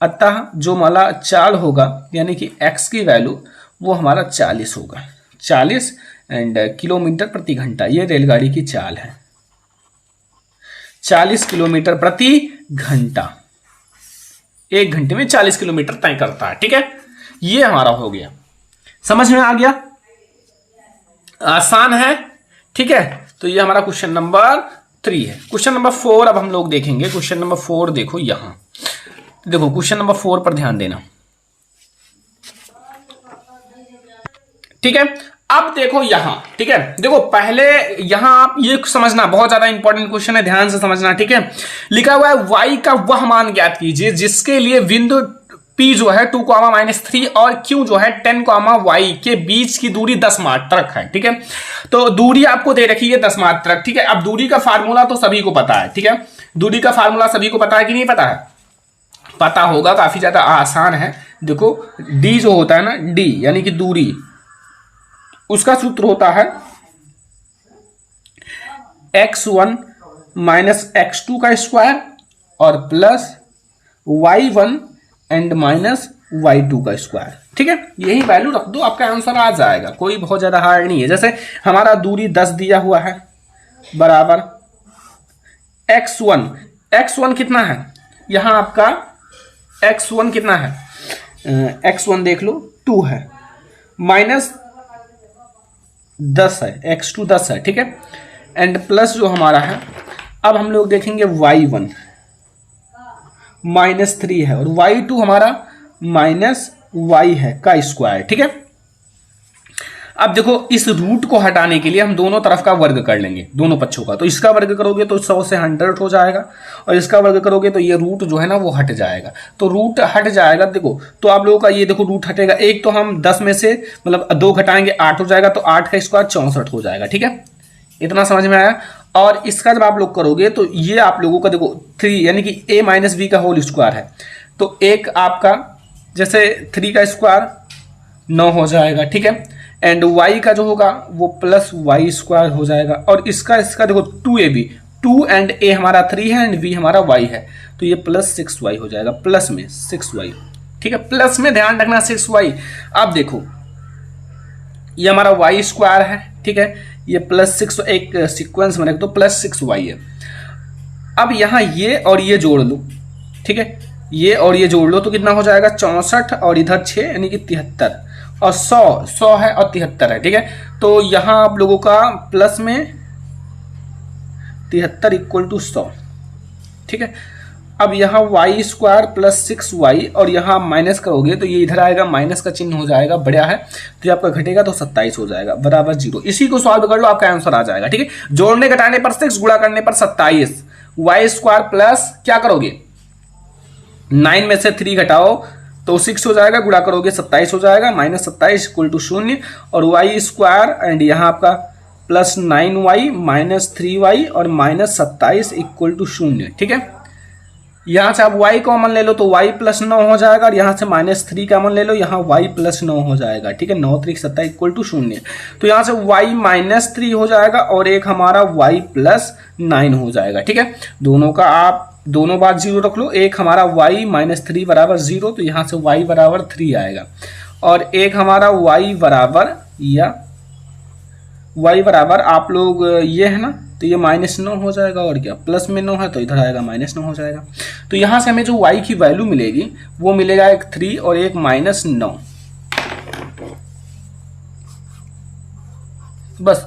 अतः जो हमारा चाल होगा यानी कि x की वैल्यू वो हमारा 40 होगा, 40 एंड किलोमीटर प्रति घंटा, ये रेलगाड़ी की चाल है, 40 किलोमीटर प्रति घंटा, 1 घंटे में 40 किलोमीटर तय करता है, ठीक है। ये हमारा हो गया, समझ में आ गया, आसान है, ठीक है। तो ये हमारा क्वेश्चन नंबर 3 है। क्वेश्चन नंबर 4 अब हम लोग देखेंगे। क्वेश्चन नंबर 4 देखो, यहां देखो क्वेश्चन नंबर 4 पर ध्यान देना, ठीक है। अब देखो यहां, ठीक है, देखो पहले यहां आप ये समझना, बहुत ज्यादा इंपॉर्टेंट क्वेश्चन है, ध्यान से समझना, ठीक है। लिखा हुआ है y का वह मान ज्ञात कीजिए जिसके लिए बिंदु P जो है 2, -3 और Q जो है 10, y के बीच की दूरी 10 मात्रक है, ठीक है। तो दूरी आपको दे रखी है 10 मात्रक, ठीक है। अब दूरी का फार्मूला तो सभी को पता है, ठीक है। दूरी का फार्मूला सभी को पता है कि नहीं पता है, पता होगा, काफी ज्यादा आसान है। देखो d जो होता है ना, d यानी कि दूरी, उसका सूत्र होता है x1 माइनस x2 का स्क्वायर और plus y1 and minus y2 का स्क्वायर, ठीक है। यही वैल्यू रख दो, आपका आंसर आ जाएगा, कोई बहुत ज्यादा हार्ड नहीं है। जैसे हमारा दूरी 10 दिया हुआ है बराबर x1 कितना है, यहां आपका x1 कितना है, x1 देख लो 2 है, माइनस 10 है, x2 10 है, ठीक है, एंड प्लस जो हमारा है, अब हम लोग देखेंगे y1 -3 है और y2 हमारा -y है का स्क्वायर, ठीक है। अब देखो इस रूट को हटाने के लिए हम दोनों तरफ का वर्ग कर लेंगे, दोनों पक्षों का। तो इसका वर्ग करोगे तो 100 से 100 हो जाएगा और इसका वर्ग करोगे तो ये रूट जो है ना वो हट जाएगा। तो रूट हट जाएगा, देखो तो आप लोगों का ये देखो रूट हटेगा, एक तो हम 10 में से मतलब 2 घटाएंगे 8 हो जाएगा, तो 8 का स्क्वायर 64 हो जाएगा, ठीक है। इतना समझ में आया। और इसका जब आप लोग करोगे तो ये आप लोगों का देखो 3 यानी कि a माइनस बी का होल स्क्वायर है, तो एक आपका जैसे 3 का स्क्वायर 9 हो जाएगा, ठीक है, एंड y का जो होगा वो प्लस y स्क्वायर हो जाएगा। और इसका देखो 2ab, 2 एंड a हमारा 3 है एंड b हमारा y है, तो ये प्लस 6y हो जाएगा, प्लस में 6y, ठीक है, प्लस में ध्यान रखना 6y। अब देखो ये हमारा y स्क्वायर है, ठीक है, ये +6 एक सीक्वेंस बने तो +6y है। अब यहाँ ये और ये जोड़ लो, ठीक है, ये और ये जोड़ लो तो कितना हो जाएगा 64 और इधर 6 यानी कि 73 और 100 है और 73 है, ठीक है। तो यहाँ आप लोगों का प्लस में 73 = 100, ठीक है। अब यहाँ y² + 6y और यहाँ माइनस करोगे तो ये इधर आएगा, माइनस का चिन्ह हो जाएगा, बढ़िया है, तो ये आपका घटेगा तो 27 हो जाएगा बराबर 0। इसी को सॉल्व कर लो, आपका आंसर आ जाएगा, ठीक है। जोड़ने घटाने पर 6, गुणा करने पर 27, y² प्लस क्या करोगे 9 में से 3 घटाओ तो 6 हो जाएगा, गुणा करोगे 27 हो जाएगा, -27 = 0 और y² एंड यहाँ आपका +9y -3y और -27 = 0, ठीक है। यहाँ से आप y कॉमन ले लो तो y +9 हो जाएगा और यहाँ से -3 कॉमन ले लो, यहाँ y +9 हो जाएगा, ठीक है। 9 × 3 = 27 = 0, तो यहाँ से y -3 हो जाएगा और एक हमारा y +9 हो जाएगा, ठीक है। दोनों का आप दोनों बार 0 रख लो, एक हमारा y -3 बराबर 0, तो यहाँ से y बराबर 3 आएगा और एक हमारा y बराबर आप लोग ये है ना, तो ये -9 हो जाएगा और क्या प्लस में 9 है तो इधर आएगा -9 हो जाएगा। तो यहाँ से हमें जो y की वैल्यू मिलेगी वो मिलेगा एक 3 और एक -9, बस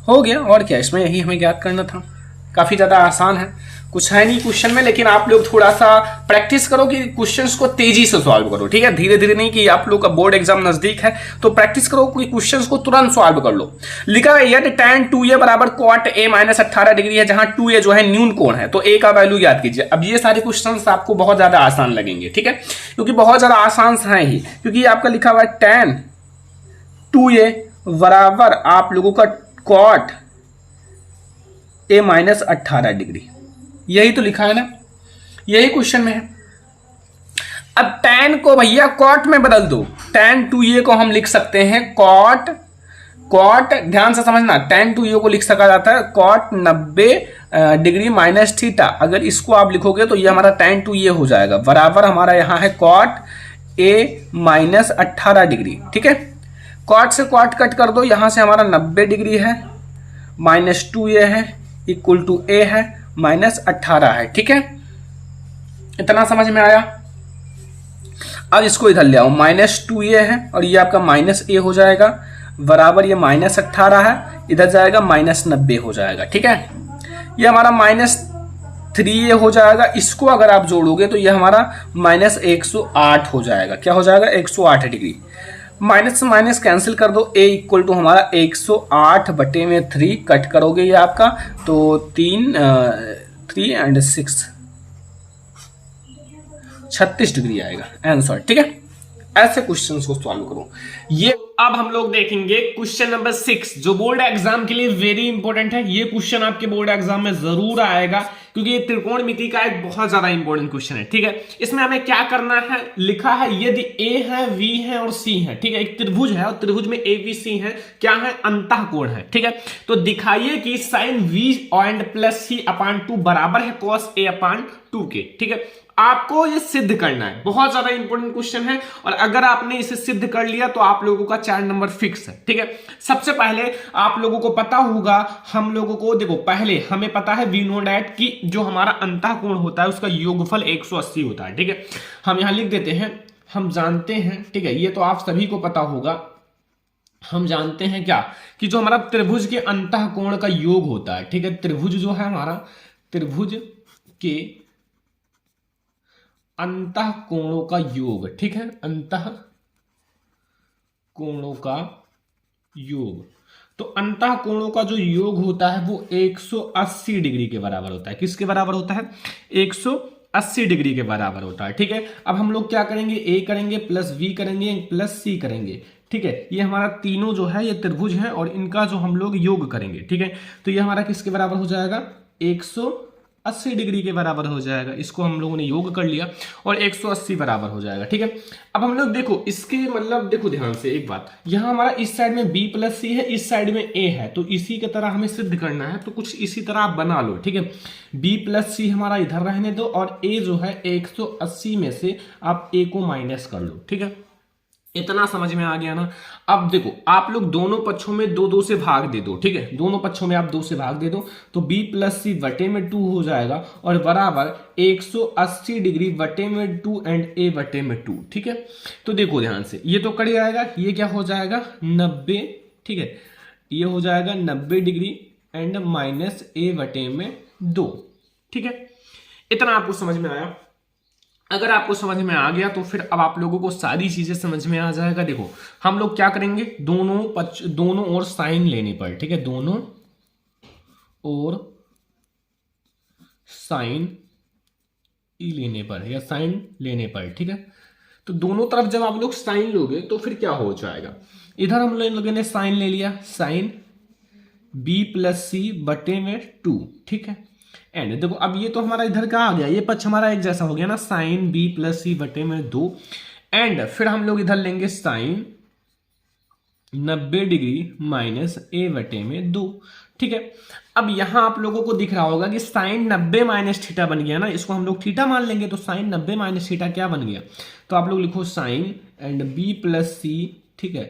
हो गया। और क्या इसमें यही हमें ज्ञात करना था, काफ़ी ज़्यादा आसान है, कुछ है नहीं क्वेश्चन में, लेकिन आप लोग थोड़ा सा प्रैक्टिस करो कि क्वेश्चंस को तेजी से सॉल्व करो, ठीक है। धीरे धीरे नहीं, कि आप लोग का बोर्ड एग्जाम नजदीक है तो प्रैक्टिस करो कि क्वेश्चंस को तुरंत सॉल्व कर लो। लिखा है यदि tan 2a बराबर cot a -18 डिग्री है, जहां 2a जो है न्यून कोण है, तो a का वैल्यू याद कीजिए। अब ये सारे क्वेश्चंस आपको बहुत ज्यादा आसान लगेंगे, ठीक है, क्योंकि बहुत ज्यादा आसान है ही, क्योंकि आपका लिखा हुआ है tan 2a बराबर आप लोगों का cot a -18 डिग्री, यही तो लिखा है ना, यही क्वेश्चन में है। अब tan को भैया cot में बदल दो, tan 2a को हम लिख सकते हैं cot, ध्यान से समझना, tan 2a को लिख सका जाता है cot 90 डिग्री -θ। अगर इसको आप लिखोगे तो ये हमारा tan 2a हो जाएगा, बराबर हमारा यहाँ है cot a -18 डिग्री, ठीक है। cot से cot कट कर दो, यहाँ से हमारा 90 डिग्री है, -2a है, = a है, -18 है, ठीक है। इतना समझ में आया। अब इसको इधर ले आओ, -2a है और ये आपका -a हो जाएगा, बराबर ये -18 है, इधर जाएगा -90 हो जाएगा, ठीक है। ये हमारा -3a हो जाएगा, इसको अगर आप जोड़ोगे तो ये हमारा -108 हो जाएगा, क्या हो जाएगा 108 डिग्री। माइनस से माइनस कैंसिल कर दो, a = हमारा 108/3 कट करोगे ये आपका, तो 3 और 6 36 डिग्री आएगा आंसर, ठीक है। ऐसे क्वेश्चंस को सॉल्व करो। ये अब हम लोग देखेंगे क्वेश्चन नंबर 6, जो बोर्ड एग्जाम के लिए वेरी इंपॉर्टेंट है। ये क्वेश्चन आपके बोर्ड एग्जाम में जरूर आएगा, क्योंकि ये त्रिकोणमिति का एक बहुत ज्यादा इंपॉर्टेंट क्वेश्चन है, ठीक है। इसमें हमें क्या करना है, लिखा है यदि a है, v है और c है, ठीक है, एक त्रिभुज है और त्रिभुज में abc है, क्या है अंतःकोण है, ठीक है। तो दिखाइए कि sin v एंड +c/2 बराबर है cos a/2 के, ठीक है। आपको ये सिद्ध करना है, बहुत ज्यादा इंपॉर्टेंट क्वेश्चन है, और अगर आपने इसे सिद्ध कर लिया तो आप लोगों का 4 नंबर फिक्स है, ठीक है। सबसे पहले आप लोगों को पता होगा, हम लोगों को देखो, पहले हमें पता है वी नो डैट कि जो हमारा अंतःकोण होता है उसका योगफल 180 होता है, ठीक है। हम यहां लिख देते हैं, हम जानते हैं, ठीक है, ये तो आप सभी को पता होगा, हम जानते हैं क्या कि जो हमारा त्रिभुज के अंतःकोण का योग होता है, ठीक है। त्रिभुज जो है हमारा, त्रिभुज के अंतःकोणों का योग, ठीक है, अंतःकोणों का योग, तो अंतःकोणों का जो योग होता है वो 180 डिग्री के बराबर होता है। किसके बराबर होता है, 180 डिग्री के बराबर होता है, ठीक है। अब हम लोग क्या करेंगे, a करेंगे +v करेंगे +c करेंगे, ठीक है। ये हमारा तीनों जो है ये त्रिभुज है और इनका जो हम लोग योग करेंगे, ठीक है। तो ये हमारा किसके बराबर हो जाएगा, 180 डिग्री के बराबर हो जाएगा। इसको हम लोगों ने योग कर लिया और 180 बराबर हो जाएगा, ठीक है। अब हम लोग देखो इसके मतलब देखो ध्यान से एक बात, यहाँ हमारा इस साइड में b + c है, इस साइड में a है, तो इसी की तरह हमें सिद्ध करना है, तो कुछ इसी तरह आप बना लो, ठीक है। b + c हमारा इधर रहने दो और a जो है 180 में से आप a को माइनस कर लो, ठीक है। इतना समझ में आ गया ना। अब देखो आप लोग दोनों पक्षों में दो दो से भाग दे दो, ठीक है, दोनों पक्षों में आप 2 से भाग दे दो तो b प्लस सी बटे में 2 हो जाएगा और बराबर 180 डिग्री बटे में 2 एंड a बटे में 2, ठीक है। तो देखो ध्यान से, ये तो कट जाएगा, ये क्या हो जाएगा 90, ठीक है, ये हो जाएगा 90 डिग्री एंड माइनस a बटे में 2, ठीक है। इतना आपको समझ में आया। अगर आपको समझ में आ गया तो फिर अब आप लोगों को सारी चीजें समझ में आ जाएगा। देखो हम लोग क्या करेंगे, दोनों ओर साइन लेने पर, ठीक है, दोनों ओर साइन लेने पर या साइन लेने पर, ठीक है। तो दोनों तरफ जब आप लोग साइन लोगे तो फिर क्या हो जाएगा, इधर हम लोगों ने साइन ले लिया, साइन b प्लस सी बटे में 2, ठीक है। एंड देखो अब ये तो हमारा इधर का आ गया, ये पक्ष हमारा एक जैसा हो गया ना, साइन b प्लस सी बटे में 2 एंड फिर हम लोग इधर लेंगे साइन 90 डिग्री माइनस a बटे में 2, ठीक है। अब यहां आप लोगों को दिख रहा होगा कि साइन 90 माइनस थीटा बन गया ना, इसको हम लोग थीटा मान लेंगे तो साइन 90 माइनस थीटा क्या बन गया, तो आप लोग लिखो साइन एंड b प्लस सी, ठीक है,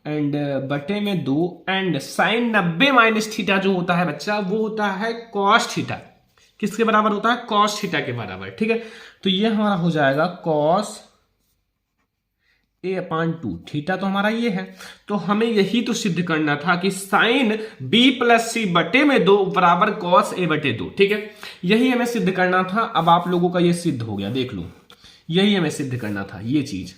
एंड बटे में 2 एंड साइन 90 माइनस थीटा जो होता है बच्चा वो होता है कॉस थीटा। किसके बराबर होता है, कॉस थीटा के बराबर, ठीक है। तो ये हमारा हो जाएगा कॉस a/2, थीटा तो हमारा ये है। तो हमें यही तो सिद्ध करना था कि साइन b प्लस सी बटे में 2 बराबर कॉस a बटे 2, ठीक है, यही हमें सिद्ध करना था। अब आप लोगों का ये सिद्ध हो गया, देख लो, यही हमें सिद्ध करना था, ये चीज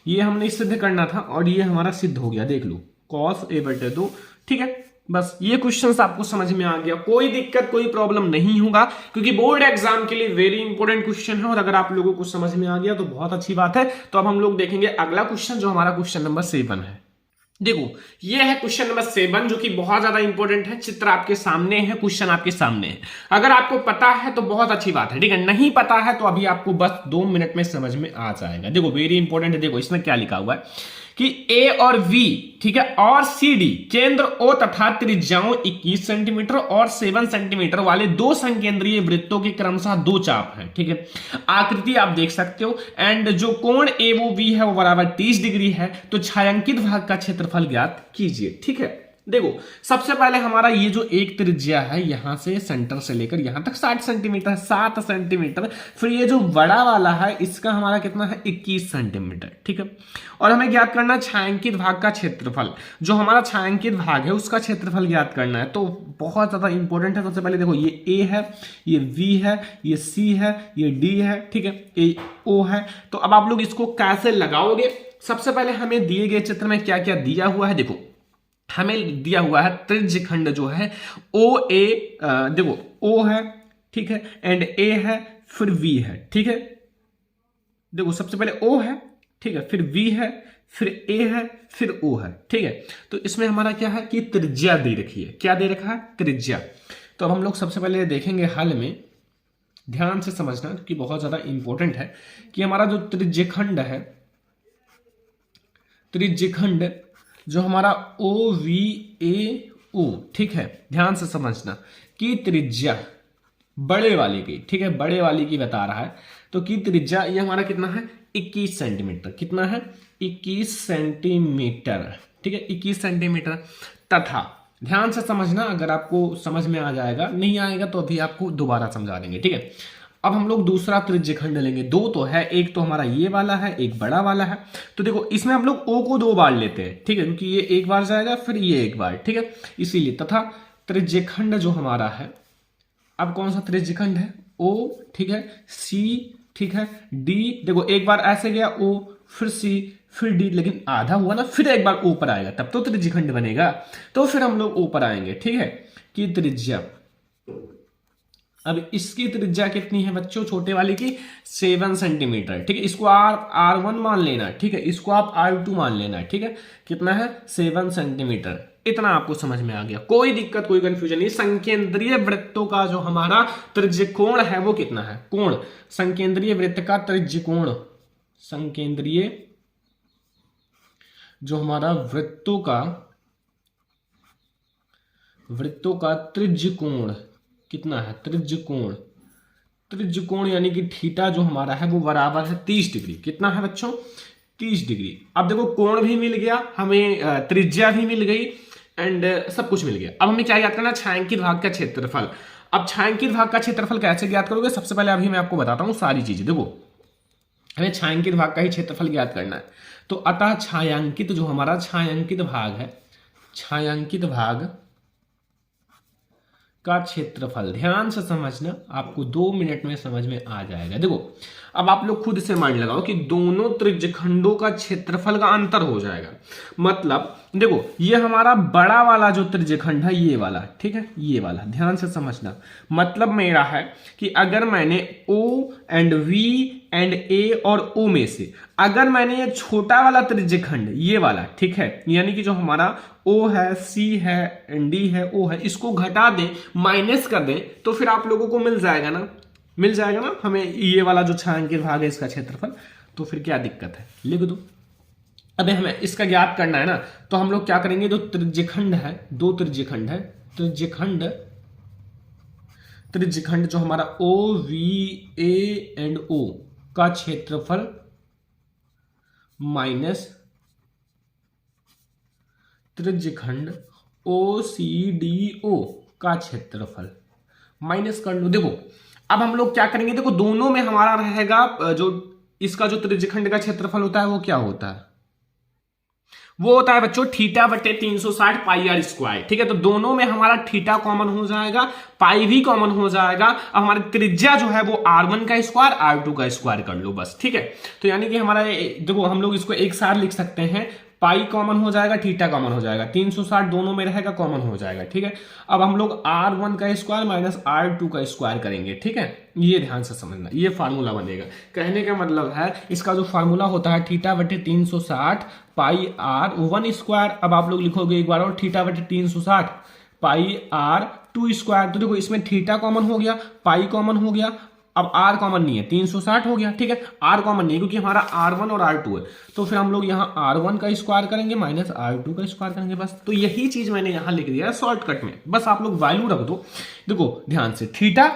ये हमने सिद्ध करना था और ये हमारा सिद्ध हो गया, देख लो, कॉस a बटे 2, ठीक है। बस ये क्वेश्चंस आपको समझ में आ गया, कोई दिक्कत कोई प्रॉब्लम नहीं होगा क्योंकि बोर्ड एग्जाम के लिए वेरी इंपॉर्टेंट क्वेश्चन है। और अगर आप लोगों को समझ में आ गया तो बहुत अच्छी बात है। तो अब हम लोग देखेंगे अगला क्वेश्चन जो हमारा क्वेश्चन नंबर 7 है। देखो ये है क्वेश्चन नंबर 7 जो कि बहुत ज्यादा इंपॉर्टेंट है। चित्र आपके सामने है, क्वेश्चन आपके सामने है। अगर आपको पता है तो बहुत अच्छी बात है, ठीक है, नहीं पता है तो अभी आपको बस 2 मिनट में समझ में आ जाएगा। देखो वेरी इंपॉर्टेंट है, देखो इसमें क्या लिखा हुआ है कि A और V, ठीक है, और CD केंद्र O तथा त्रिज्याओं 21 सेंटीमीटर और 7 सेंटीमीटर वाले 2 संकेंद्रीय वृत्तों के क्रमशः 2 चाप हैं, ठीक है। आकृति आप देख सकते हो एंड जो कोण AOV है वो बराबर 30 डिग्री है। तो छायांकित भाग का क्षेत्रफल ज्ञात कीजिए, ठीक है। देखो सबसे पहले हमारा ये जो एक त्रिज्या है यहां से सेंटर से लेकर यहां तक 60 सेंटीमीटर, 7 सेंटीमीटर। फिर ये जो बड़ा वाला है इसका हमारा कितना है 21 सेंटीमीटर, ठीक है। और हमें ज्ञात करना है छायांकित भाग का क्षेत्रफल, जो हमारा छायांकित भाग है उसका क्षेत्रफल ज्ञात करना है। तो बहुत ज्यादा इंपॉर्टेंट है। सबसे पहले देखो ये A है, ये V है, ये C है, ये D है, ठीक है, ये O है। तो अब आप लोग इसको कैसे लगाओगे, सबसे पहले हमें दिए गए चित्र में क्या क्या दिया हुआ है। देखो हमें दिया हुआ है त्रिज्यखंड जो है OA, देखो O है, ठीक है, एंड A है, फिर V है, ठीक है। देखो सबसे पहले O है, ठीक है, फिर V है, फिर A है, फिर O है, ठीक है। तो इसमें हमारा क्या है कि त्रिज्या दे रखी है। क्या दे रखा है, त्रिज्या। तो अब हम लोग सबसे पहले देखेंगे हल में, ध्यान से समझना कि बहुत ज्यादा इंपॉर्टेंट है कि हमारा जो त्रिज्यखंड है, त्रिज्यखंड जो हमारा OVAO, ठीक है, ध्यान से समझना कि त्रिज्या बड़े वाले की, ठीक है, बड़े वाले की बता रहा है। तो की त्रिज्या ये हमारा कितना है 21 सेंटीमीटर, कितना है 21 सेंटीमीटर, ठीक है, 21 सेंटीमीटर। तथा ध्यान से समझना, अगर आपको समझ में आ जाएगा, नहीं आएगा तो अभी आपको दोबारा समझा देंगे, ठीक है। अब हम लोग दूसरा त्रिज्यखंड लेंगे। 2 तो है, एक तो हमारा ये वाला है, एक बड़ा वाला है। तो देखो इसमें हम लोग O को 2 बार लेते हैं, ठीक है, क्योंकि ये एक बार जाएगा फिर ये एक बार, ठीक है, इसीलिए। तथा त्रिज्यखंड जो हमारा है, अब कौन सा त्रिज्यखंड है O, ठीक है, C, ठीक है, D। देखो एक बार ऐसे गया O, फिर C, फिर D, लेकिन आधा हुआ ना, फिर एक बार O पर आएगा तब तो त्रिज्यखंड बनेगा। तो फिर हम लोग O पर आएंगे, ठीक है, कि त्रिज्या। अब इसकी त्रिज्या कितनी है बच्चों, छोटे वाले की 7 सेंटीमीटर, ठीक है। इसको R1 मान लेना, ठीक है, इसको आप R2 मान लेना, ठीक है। कितना है 7 सेंटीमीटर। इतना आपको समझ में आ गया, कोई दिक्कत कोई कंफ्यूजन नहीं। संकेंद्रीय वृत्तों का जो हमारा त्रिज्यकोण है वो कितना है, कोण, संकेंद्रीय वृत्त का त्रिज्यकोण, संकेंद्रीय जो हमारा वृत्तों का त्रिज्यकोण कितना है, त्रिज्यकोण, त्रिज्यकोण यानी कि थीटा जो हमारा है वो बराबर है 30 डिग्री। कितना है बच्चों, 30 डिग्री। अब देखो कोण भी मिल गया हमें, त्रिज्या भी मिल गई एंड सब कुछ मिल गया। अब हमें क्या ज्ञात करना, छायांकित भाग का क्षेत्रफल। अब छायांकित भाग का क्षेत्रफल कैसे ज्ञात करोगे, सबसे पहले अभी मैं आपको बताता हूं सारी चीजें। देखो हमें छायांकित भाग का ही क्षेत्रफल ज्ञात करना है, तो अतः छायांकित जो हमारा छायांकित भाग है, छायांकित भाग का क्षेत्रफल, ध्यान से समझना, आपको 2 मिनट में समझ में आ जाएगा। देखो अब आप लोग खुद से मान लगाओ कि दोनों त्रिज्यखंडों का क्षेत्रफल का अंतर हो जाएगा। मतलब देखो ये हमारा बड़ा वाला जो त्रिज्यखंड है ये वाला, ठीक है, ये वाला ध्यान से समझना। मतलब मेरा है कि अगर मैंने O and V and A और O में से अगर मैंने ये छोटा वाला त्रिज्यखंड ये वाला, ठीक है, यानी कि जो हमारा O है, C है, D है, O है, इसको घटा दें, माइनस कर दें, तो फिर आप लोगों को मिल जाएगा ना, मिल जाएगा ना हमें ये वाला जो छायांकित भाग है इसका क्षेत्रफल। तो फिर क्या दिक्कत है, लिख दो। अब हमें इसका ज्ञात करना है ना, तो हम लोग क्या करेंगे, जो त्रिज्यखंड है, 2 त्रिज्यखंड है, त्रिज्यखंड जो हमारा O, V, A and O का क्षेत्रफल माइनस त्रिज्यखंड OCDO का क्षेत्रफल माइनस कर लो। देखो अब हम लोग क्या करेंगे, देखो दोनों में हमारा रहेगा जो इसका जो त्रिज्यखंड का क्षेत्रफल होता है वो क्या होता है, वो होता है बच्चों थीटा बटे 360 पाई आर स्क्वायर। ठीक है, तो दोनों में हमारा थीटा कॉमन हो जाएगा, पाई भी कॉमन हो जाएगा। अब हमारी त्रिज्या जो है वो R1 का स्क्वायर R2 का स्क्वायर कर लो बस। ठीक है, तो यानी कि हमारा देखो हम लोग इसको एक साथ लिख सकते हैं, पाई कॉमन हो जाएगा, थीटा कॉमन हो जाएगा, 360 दोनों में रहेगा, कॉमन हो जाएगा। ठीक है, अब हम लोग R1 का स्क्वायर माइनस R2 का स्क्वायर करेंगे। ठीक है, ये ध्यान से समझना, ये फार्मूला बनेगा। कहने का मतलब है इसका जो फार्मूला होता है थीटा बटे 360 पाई R1 स्क्वायर। अब आप लोग लिखोगे एक बार और, थीटा बटे 360 पाई R2 स्क्वायर। तो देखो इसमें थीटा कॉमन हो गया, पाई कॉमन हो गया, अब R कॉमन नहीं है, 360 हो गया। ठीक है, R कॉमन नहीं है क्योंकि हमारा R1 और R2 है, तो फिर हम लोग यहाँ R1 का स्क्वायर करेंगे माइनस R2 का स्क्वायर करेंगे बस। तो यही चीज मैंने यहाँ लिख दिया है शॉर्टकट में, बस आप लोग वैल्यू रख दो। देखो ध्यान से, थीटा,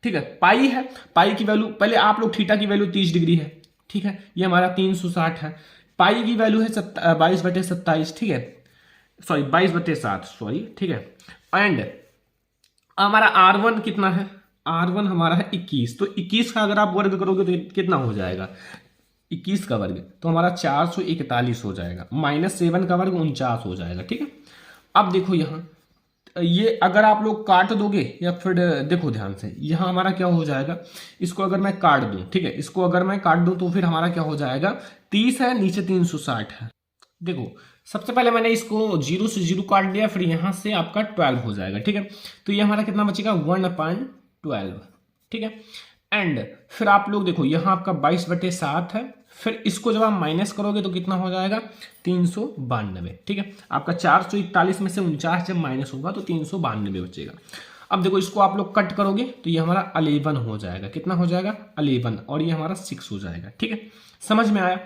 ठीक है, पाई है, पाई की वैल्यू पहले आप लोग, थीटा की वैल्यू 30 डिग्री है। ठीक है, ये हमारा 360 है, पाई की वैल्यू है 22/27। ठीक है, सॉरी 22/7, सॉरी। ठीक है, एंड हमारा R1 कितना है, R1 हमारा है 21। तो 21 का अगर आप वर्ग करोगे तो कितना हो जाएगा, 21 का वर्ग तो हमारा 441 हो जाएगा, -7 का वर्ग 49 हो जाएगा। ठीक है, अब देखो यहाँ ये अगर आप लोग काट दोगे या फिर देखो ध्यान से, यहाँ हमारा क्या हो जाएगा, इसको अगर मैं काट दूं, ठीक है, इसको अगर मैं काट दूं तो फिर हमारा क्या हो जाएगा, 30 है, नीचे 360 है। देखो सबसे पहले मैंने इसको 0 से 0 काट दिया, फिर यहां से आपका 12 हो जाएगा। ठीक है, तो ये हमारा कितना बचेगा, 1/12। ठीक है, एंड फिर आप लोग देखो यहाँ आपका 22/7 है, फिर इसको जब आप माइनस करोगे तो कितना हो जाएगा, 392। ठीक है, आपका 441 में से 49 जब माइनस होगा तो 392 बचेगा। अब देखो इसको आप लोग कट करोगे तो ये हमारा 11 हो जाएगा, कितना हो जाएगा, 11, और ये हमारा 6 हो जाएगा। ठीक है, समझ में आया।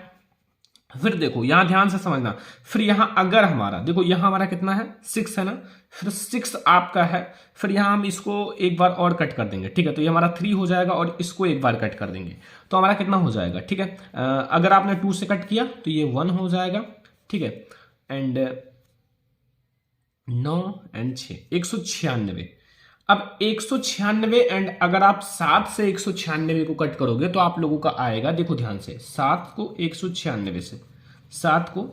फिर देखो यहां ध्यान से समझना, फिर यहां अगर हमारा देखो यहां हमारा कितना है, 6 है ना, फिर 6 आपका है, फिर यहां हम इसको एक बार और कट कर देंगे। ठीक है, तो ये हमारा 3 हो जाएगा और इसको एक बार कट कर देंगे तो हमारा कितना हो जाएगा। ठीक है, अगर आपने 2 से कट किया तो ये 1 हो जाएगा। ठीक है, एंड 9 एंड 6 196। अब 196 एंड अगर आप 7 से 196 को कट करोगे तो आप लोगों का आएगा, देखो ध्यान से, 7 को 196 से, 7 को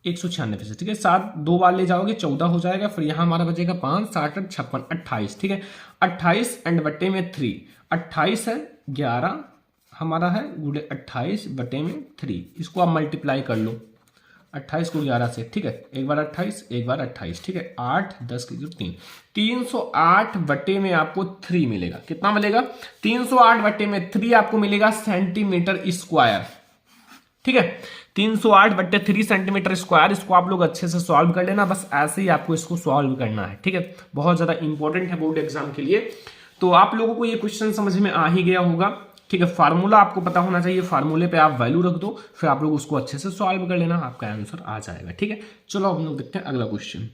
196 से। ठीक है, 7 2 बार ले जाओगे 14 हो जाएगा, फिर यहां हमारा बचेगा 5, 7, 8, 56, 28। ठीक है, 28 एंड बटे में 3, 28 है, 11 हमारा है, गुणे 28 बटे में 3, इसको आप मल्टीप्लाई कर लो 28 को 11 से। ठीक है, एक बार 28, एक बार 28। ठीक है, 8, 10 की 3, 308 बटे में आपको 3 मिलेगा। कितना मिलेगा, 308 बटे में 3 आपको मिलेगा सेंटीमीटर स्क्वायर। ठीक है, 308 बटे 3 सेंटीमीटर स्क्वायर। इसको आप लोग अच्छे से सॉल्व कर लेना, बस ऐसे ही आपको इसको सॉल्व करना है। ठीक है, बहुत ज्यादा इंपॉर्टेंट है बोर्ड एग्जाम के लिए। तो आप लोगों को ये क्वेश्चन समझ में आ ही गया होगा। ठीक है, फार्मूला आपको पता होना चाहिए, फार्मूले पे आप वैल्यू रख दो, फिर आप लोग उसको अच्छे से सॉल्व कर लेना, आपका आंसर आ जाएगा। ठीक है, चलो हम लोग देखते हैं अगला क्वेश्चन।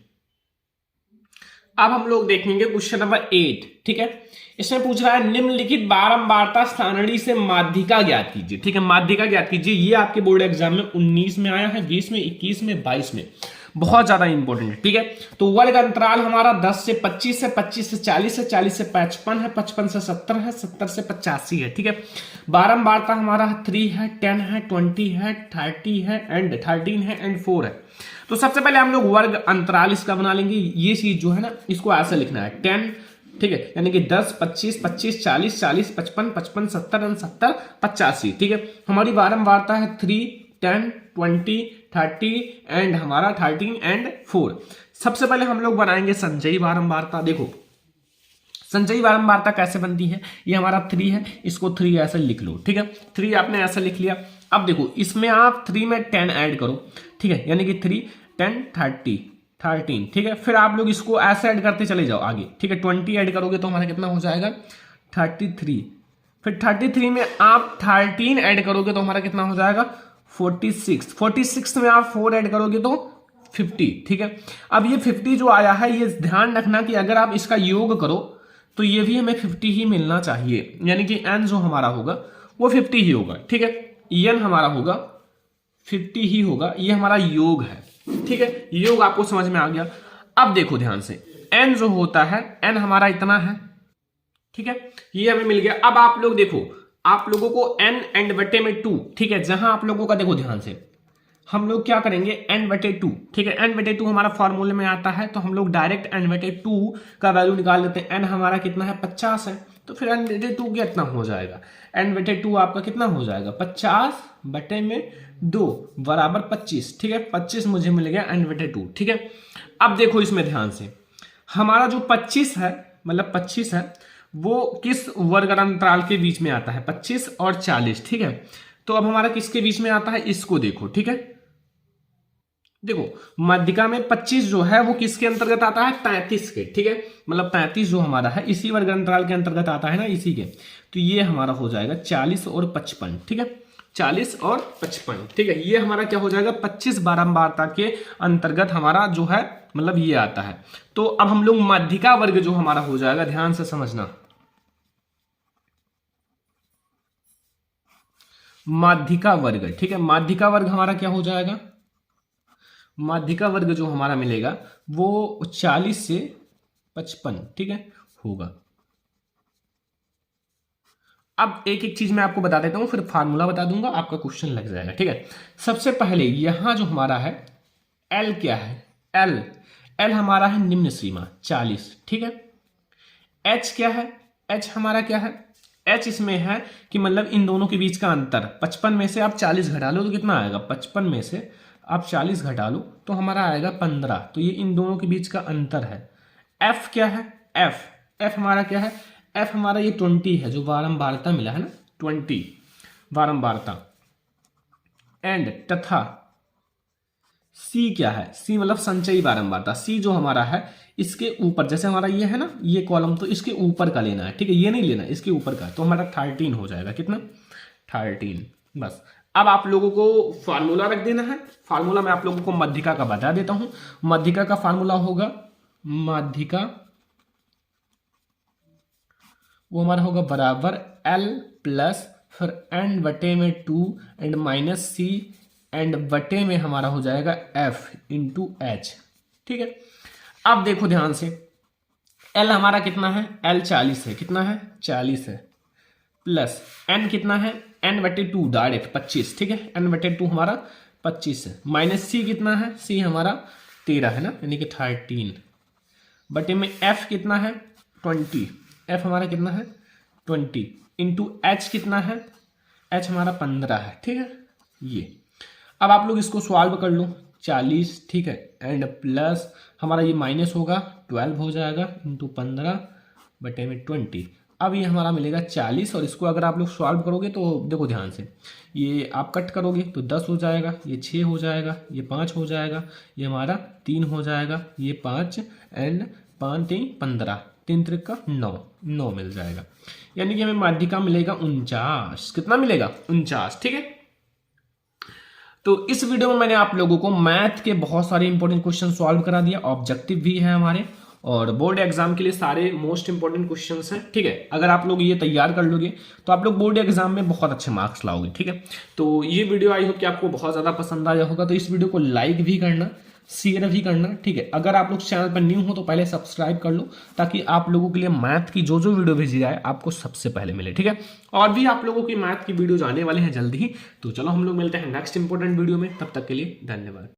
अब हम लोग देखेंगे क्वेश्चन नंबर 8। ठीक है, इसमें पूछ रहा है निम्नलिखित बारंबारता सारणी से माध्यिका ज्ञात कीजिए। ठीक है, माध्यिका ज्ञात कीजिए। ये आपके बोर्ड एग्जाम में 19 में आया है, 20 में, 21 में, 22 में, बहुत ज्यादा इंपॉर्टेंट है। ठीक है, तो वर्ग अंतराल हमारा 10 से 25 है, 25 से 40 है, 40 से 55 है, 55 से 70 है, 70 से 85 है। ठीक है, बारंबारता हमारा 3 है, 10 है, 20 है, 30 है एंड 13 है एंड 4 है। तो सबसे पहले हम लोग वर्ग अंतराल इसका बना लेंगे। ये चीज जो है ना, इसको ऐसे लिखना है 10। ठीक है, यानी कि 10, 25, 25, 40, 40, 55, 55, 70 एंड 70, 85। ठीक है, हमारी बारंबारता है 3, 10, 20, 30 एंड हमारा 13 एंड 4। सबसे पहले हम लोग बनाएंगे संचयी बारंबारता। देखो संचयी बारंबारता कैसे बनती है, ये हमारा 3 है, इसको 3 ऐसे लिख लो। ठीक है, 3 आपने ऐसे लिख लिया। अब देखो इसमें आप 3 में 10 ऐड करो। ठीक है, यानी कि 3, 10, 30, 13। ठीक है, फिर आप लोग इसको ऐसे ऐड करते चले जाओ आगे। ठीक है, 20 ऐड करोगे तो हमारा कितना हो जाएगा 33। फिर 33 में आप 13 ऐड करोगे तो हमारा कितना हो जाएगा 46। 46 में आप 4 ऐड करोगे तो 50। ठीक है, अब ये 50 जो आया है, ये ध्यान रखना कि अगर आप इसका योग करो तो ये भी हमें 50 ही मिलना चाहिए, यानी कि n जो हमारा होगा वो 50 ही होगा। ठीक है, n हमारा होगा 50 ही होगा, ये हमारा योग है। ठीक है, योग आपको समझ में आ गया। अब देखो ध्यान से, n जो होता है, n हमारा इतना है। ठीक है, ये हमें मिल गया। अब आप लोग देखो, आप लोगों को n एंड बटे में 2। ठीक है, जहां आप लोगों का देखो ध्यान से, हम लोग क्या करेंगे n बटे 2। ठीक है, n बटे 2 हमारा फॉर्मूले में आता है, तो हम लोग डायरेक्ट n बटे 2 का वैल्यू निकाल लेते हैं। n हमारा कितना है 50 है, तो फिर n बटे 2 कितना हो जाएगा, n बटे 2 आपका कितना हो जाएगा 50 बटे में 2 बराबर 25। ठीक है, 25 मुझे मिल गया n बटे 2। ठीक है, अब देखो इसमें ध्यान से, हमारा जो 25 है, मतलब 25 है, वो किस वर्ग अंतराल के बीच में आता है, 25 और 40। ठीक है, तो अब हमारा किसके बीच में आता है, इसको देखो। ठीक है, देखो माध्यिका में 25 जो है वो किसके अंतर्गत आता है, 33 के। ठीक है, मतलब 33 जो हमारा है इसी वर्ग अंतराल के अंतर्गत आता है ना, इसी के। तो ये हमारा हो जाएगा 40 और 55। ठीक है, 40 और 55। ठीक है, ये हमारा क्या हो जाएगा 25 बारंबारता के अंतर्गत हमारा जो है, मतलब ये आता है। तो अब हम लोग माध्यिका वर्ग जो हमारा हो जाएगा, ध्यान से समझना, माध्यिका वर्ग। ठीक है, माध्यिका वर्ग हमारा क्या हो जाएगा, माध्यिका वर्ग जो हमारा मिलेगा वो 40 से 55। ठीक है, होगा। अब एक एक चीज मैं आपको बता देता हूं, फिर फार्मूला बता दूंगा, आपका क्वेश्चन लग जाएगा। ठीक है, सबसे पहले यहां जो हमारा है L क्या है, L हमारा है निम्न सीमा 40। ठीक है, H क्या है, H हमारा क्या है, H इसमें है कि मतलब इन दोनों के बीच का अंतर। 55 में से आप 40 घटा लो तो कितना आएगा, 55 में से आप 40 घटा लो तो हमारा आएगा 15। तो ये इन दोनों के बीच का अंतर है। F क्या है, F हमारा क्या है, F हमारा ये 20 है, जो बारंबारता मिला है ना, 20 बारंबारता। एंड तथा C क्या है, C मतलब संचयी बारंबारता। C जो हमारा है इसके ऊपर, जैसे हमारा ये है ना, ये कॉलम, तो इसके ऊपर का लेना है। ठीक है, ये नहीं लेना, इसके ऊपर का। तो हमारा 13 हो जाएगा, कितना 13। बस, अब आप लोगों को फार्मूला रख देना है। फार्मूला मैं आप लोगों को माध्यिका का बता देता हूं। माध्यिका का फार्मूला होगा, माध्यिका वो हमारा होगा बराबर L प्लस फिर n बटे में 2 एंड माइनस C एंड बटे में हमारा हो जाएगा F इंटू H। ठीक है, अब देखो ध्यान से, L हमारा कितना है, L 40 है, कितना है 40 है, प्लस n कितना है, n बटे 2 डायरेक्ट 25। ठीक है, n बटे 2 हमारा 25 है, माइनस C कितना है, C हमारा 13 है ना, यानी कि 13 बटे में F कितना है 20, F हमारा कितना है 20 इंटू H कितना है, H हमारा 15 है। ठीक है, ये अब आप लोग इसको सॉल्व कर लो, 40। ठीक है, एंड प्लस हमारा ये माइनस होगा 12 हो जाएगा इंटू 15 बटे में 20। अब ये हमारा मिलेगा 40 और इसको अगर आप लोग सॉल्व करोगे तो देखो ध्यान से, ये आप कट करोगे तो 10 हो जाएगा, ये 6 हो जाएगा, ये 5 हो जाएगा, ये हमारा 3 हो जाएगा, ये 5 एंड 5 3 15, 3 त्रिक का 9 मिल जाएगा। यानी कि हमें माध्यिका मिलेगा 49। कितना मिलेगा 49। ठीक है, तो इस वीडियो में मैंने आप लोगों को मैथ के बहुत सारे इंपॉर्टेंट क्वेश्चन सॉल्व करा दिया, ऑब्जेक्टिव भी है हमारे और बोर्ड एग्जाम के लिए सारे मोस्ट इंपॉर्टेंट क्वेश्चंस हैं, ठीक है। अगर आप लोग ये तैयार कर लोगे तो आप लोग बोर्ड एग्जाम में बहुत अच्छे मार्क्स लाओगे, ठीक है। तो ये वीडियो आई होप कि आपको बहुत ज़्यादा पसंद आया होगा, तो इस वीडियो को लाइक भी करना, शेयर भी करना, ठीक है। अगर आप लोग चैनल पर न्यू हो तो पहले सब्सक्राइब कर लो, ताकि आप लोगों के लिए मैथ की जो जो वीडियो भेजी जाए आपको सबसे पहले मिले, ठीक है। और भी आप लोगों की मैथ की वीडियो आने वाले हैं जल्दी ही। तो चलो हम लोग मिलते हैं नेक्स्ट इंपॉर्टेंट वीडियो में, तब तक के लिए धन्यवाद।